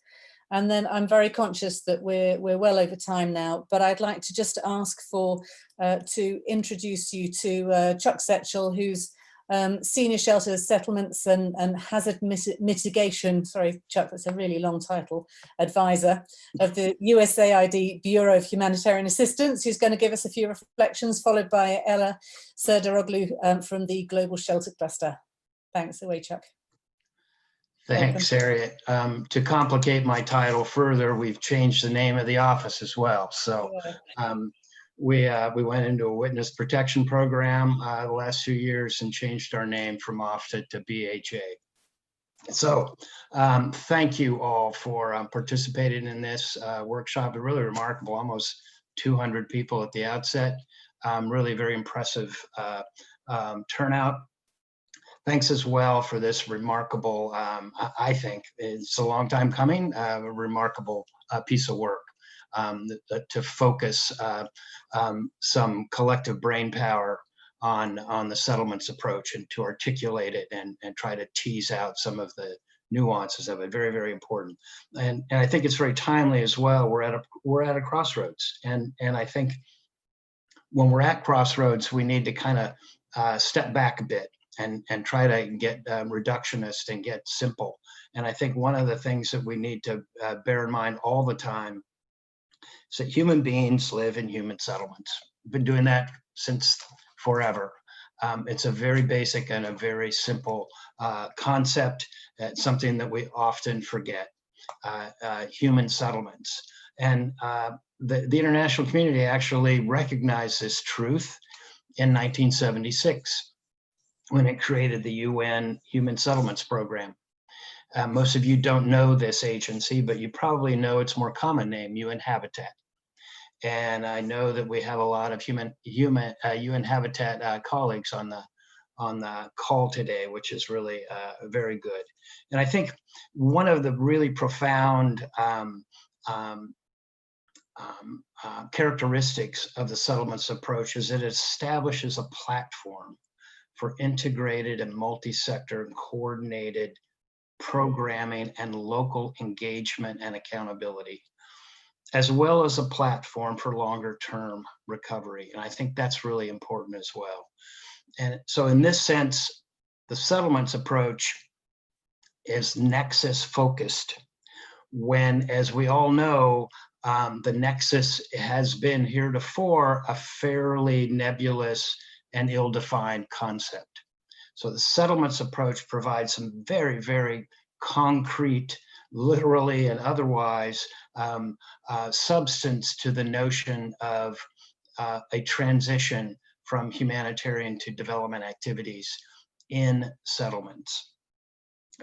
And then I'm very conscious that we're well over time now, but I'd like to just ask for to introduce you to Chuck Setchell, who's Senior Shelters, Settlements and Hazard Mitigation, sorry Chuck, that's a really long title, advisor of the USAID Bureau of Humanitarian Assistance, who's going to give us a few reflections, followed by Ella Serdaroglu from the Global Shelter Cluster. Thanks, away Chuck. Thanks, Harriet. To complicate my title further, we've changed the name of the office as well. So we went into a witness protection program the last few years and changed our name from OFTA to BHA. So thank you all for participating in this workshop. Really remarkable, almost 200 people at the outset. Really very impressive turnout. Thanks as well for this remarkable, I think it's a long time coming, a remarkable piece of work to focus some collective brain power on the settlements approach and to articulate it and try to tease out some of the nuances of it. Very, very important. And I think it's very timely as well. We're at a crossroads. And I think when we're at crossroads, we need to kind of step back a bit and try to get reductionist and get simple. And I think one of the things that we need to bear in mind all the time is that human beings live in human settlements. We've been doing that since forever. It's a very basic and a very simple concept. It's something that we often forget, human settlements. And the international community actually recognized this truth in 1976. When it created the UN Human Settlements Program. Most of you don't know this agency, but you probably know its more common name, UN Habitat. And I know that we have a lot of UN Habitat colleagues on the call today, which is really very good. And I think one of the really profound characteristics of the settlements approach is that it establishes a platform for integrated and multi-sector and coordinated programming and local engagement and accountability, as well as a platform for longer term recovery. And I think that's really important as well. And so in this sense, the settlements approach is nexus focused, when, as we all know, the nexus has been heretofore a fairly nebulous and ill-defined concept. So the settlements approach provides some very, very concrete, literally and otherwise, substance to the notion of a transition from humanitarian to development activities in settlements.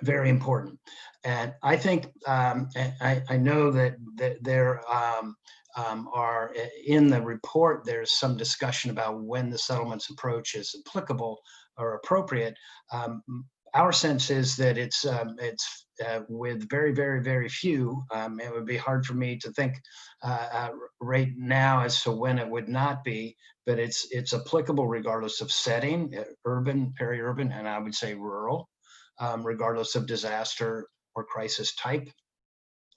Very important. And I think, I know that there are, in the report, there's some discussion about when the settlements approach is applicable or appropriate. Our sense is that it's with very, very, very few. It would be hard for me to think right now as to when it would not be, but it's applicable regardless of setting, urban, peri-urban, and I would say rural, regardless of disaster or crisis type,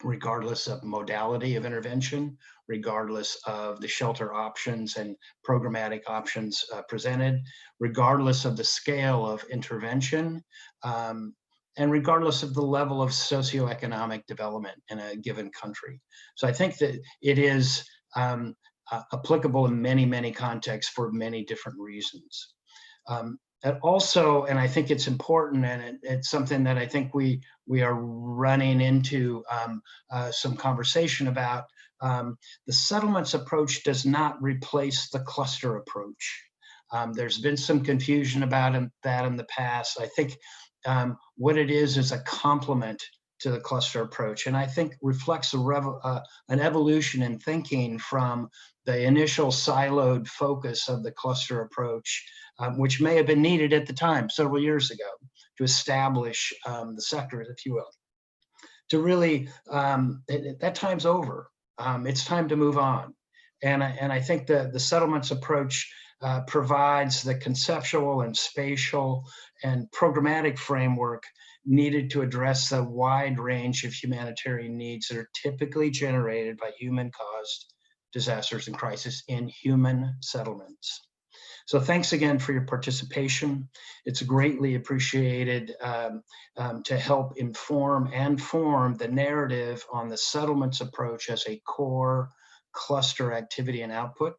regardless of modality of intervention, regardless of the shelter options and programmatic options presented, regardless of the scale of intervention, and regardless of the level of socioeconomic development in a given country. So I think that it is applicable in many, many contexts for many different reasons. And also, and I think it's important, and it's something that I think we are running into some conversation about, the settlements approach does not replace the cluster approach. There's been some confusion about that in the past. I think what it is a complement to the cluster approach, and I think reflects an evolution in thinking from the initial siloed focus of the cluster approach, which may have been needed at the time, several years ago, to establish the sectors, if you will. To really, that time's over. It's time to move on. And I think the settlements approach provides the conceptual and spatial and programmatic framework needed to address the wide range of humanitarian needs that are typically generated by human-caused disasters and crisis in human settlements. So thanks again for your participation. It's greatly appreciated to help inform and form the narrative on the settlements approach as a core cluster activity and output.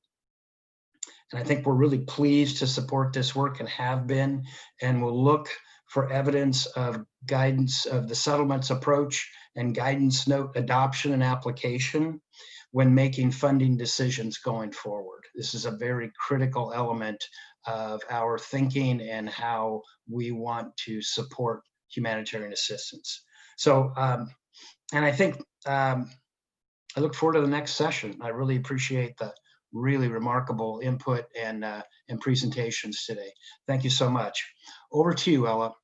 And I think we're really pleased to support this work and have been, and we'll look for evidence of guidance of the settlements approach and guidance note adoption and application when making funding decisions going forward. This is a very critical element of our thinking and how we want to support humanitarian assistance. So, and I think I look forward to the next session. I really appreciate the really remarkable input and presentations today. Thank you so much. Over to you, Ella.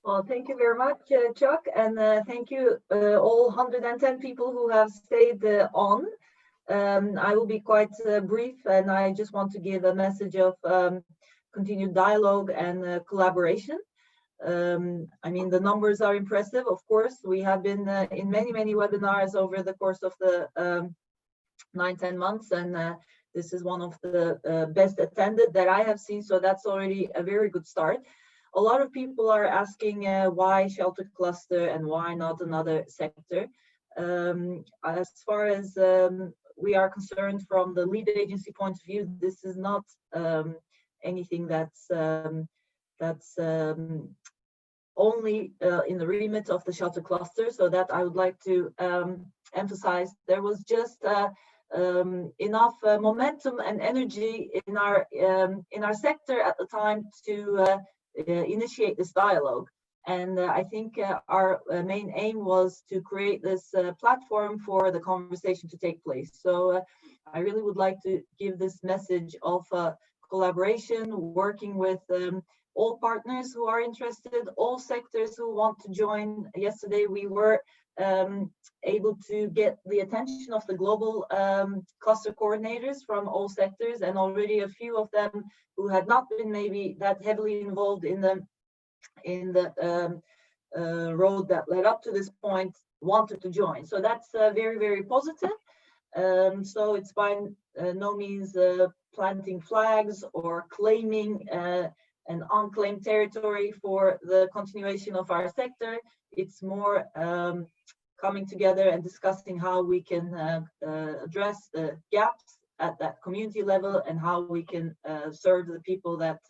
Well, thank you very much, Chuck, and thank you all 110 people who have stayed on. I will be quite brief, and I just want to give a message of continued dialogue and collaboration. I mean, the numbers are impressive, of course. We have been in many webinars over the course of the 9-10 months, and this is one of the best attended that I have seen, so that's already a very good start. A lot of people are asking why shelter cluster and why not another sector. As far as we are concerned from the lead agency point of view, this is not anything that's only in the remit of the shelter cluster. So that I would like to emphasize. There was just enough momentum and energy in our sector at the time to initiate this dialogue. And I think our main aim was to create this platform for the conversation to take place. So I really would like to give this message of collaboration, working with all partners who are interested, all sectors who want to join. Yesterday we were able to get the attention of the global cluster coordinators from all sectors, and already a few of them who had not been maybe that heavily involved in the road that led up to this point wanted to join. So that's very, very positive. So it's by no means planting flags or claiming an unclaimed territory for the continuation of our sector. It's more coming together and discussing how we can address the gaps at that community level and how we can serve the people that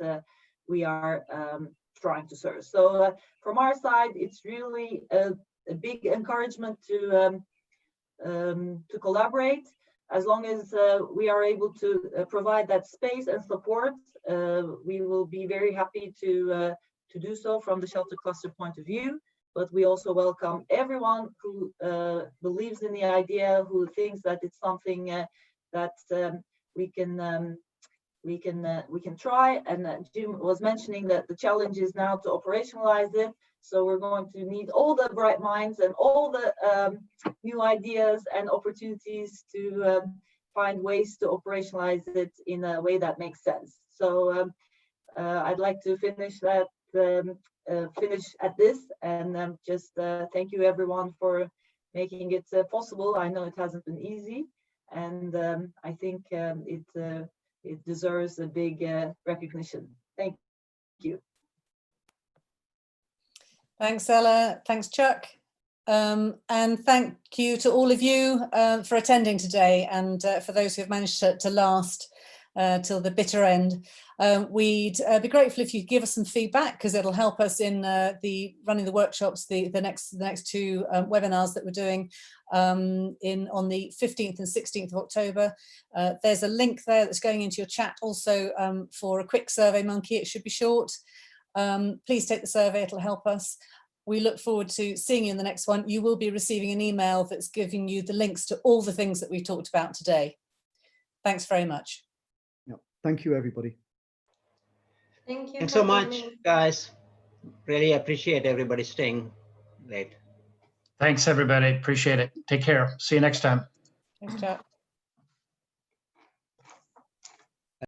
we are trying to serve. So from our side, it's really a big encouragement to collaborate. As long as we are able to provide that space and support, we will be very happy to do so from the shelter cluster point of view. But we also welcome everyone who believes in the idea, who thinks that it's something that we can try. And Jim was mentioning that the challenge is now to operationalize it. So we're going to need all the bright minds and all the new ideas and opportunities to find ways to operationalize it in a way that makes sense. So I'd like to finish that. Finish at this, and just thank you everyone for making it possible. I know it hasn't been easy, and I think it deserves a big recognition. Thank you. Thanks, Ella. Thanks, Chuck. And thank you to all of you for attending today, and for those who have managed to last till the bitter end. We'd be grateful if you give us some feedback, because it'll help us in running the workshops, the next two webinars that we're doing on the 15th and 16th of October. There's a link there that's going into your chat also for a quick Survey Monkey. It should be short. Please take the survey, it'll help us. We look forward to seeing you in the next one. You will be receiving an email that's giving you the links to all the things that we talked about today. Thanks very much. Yeah. Thank you, everybody. Thank you. Thanks so much, guys. Really appreciate everybody staying late. Thanks, everybody. Appreciate it. Take care. See you next time. Thanks, Chuck.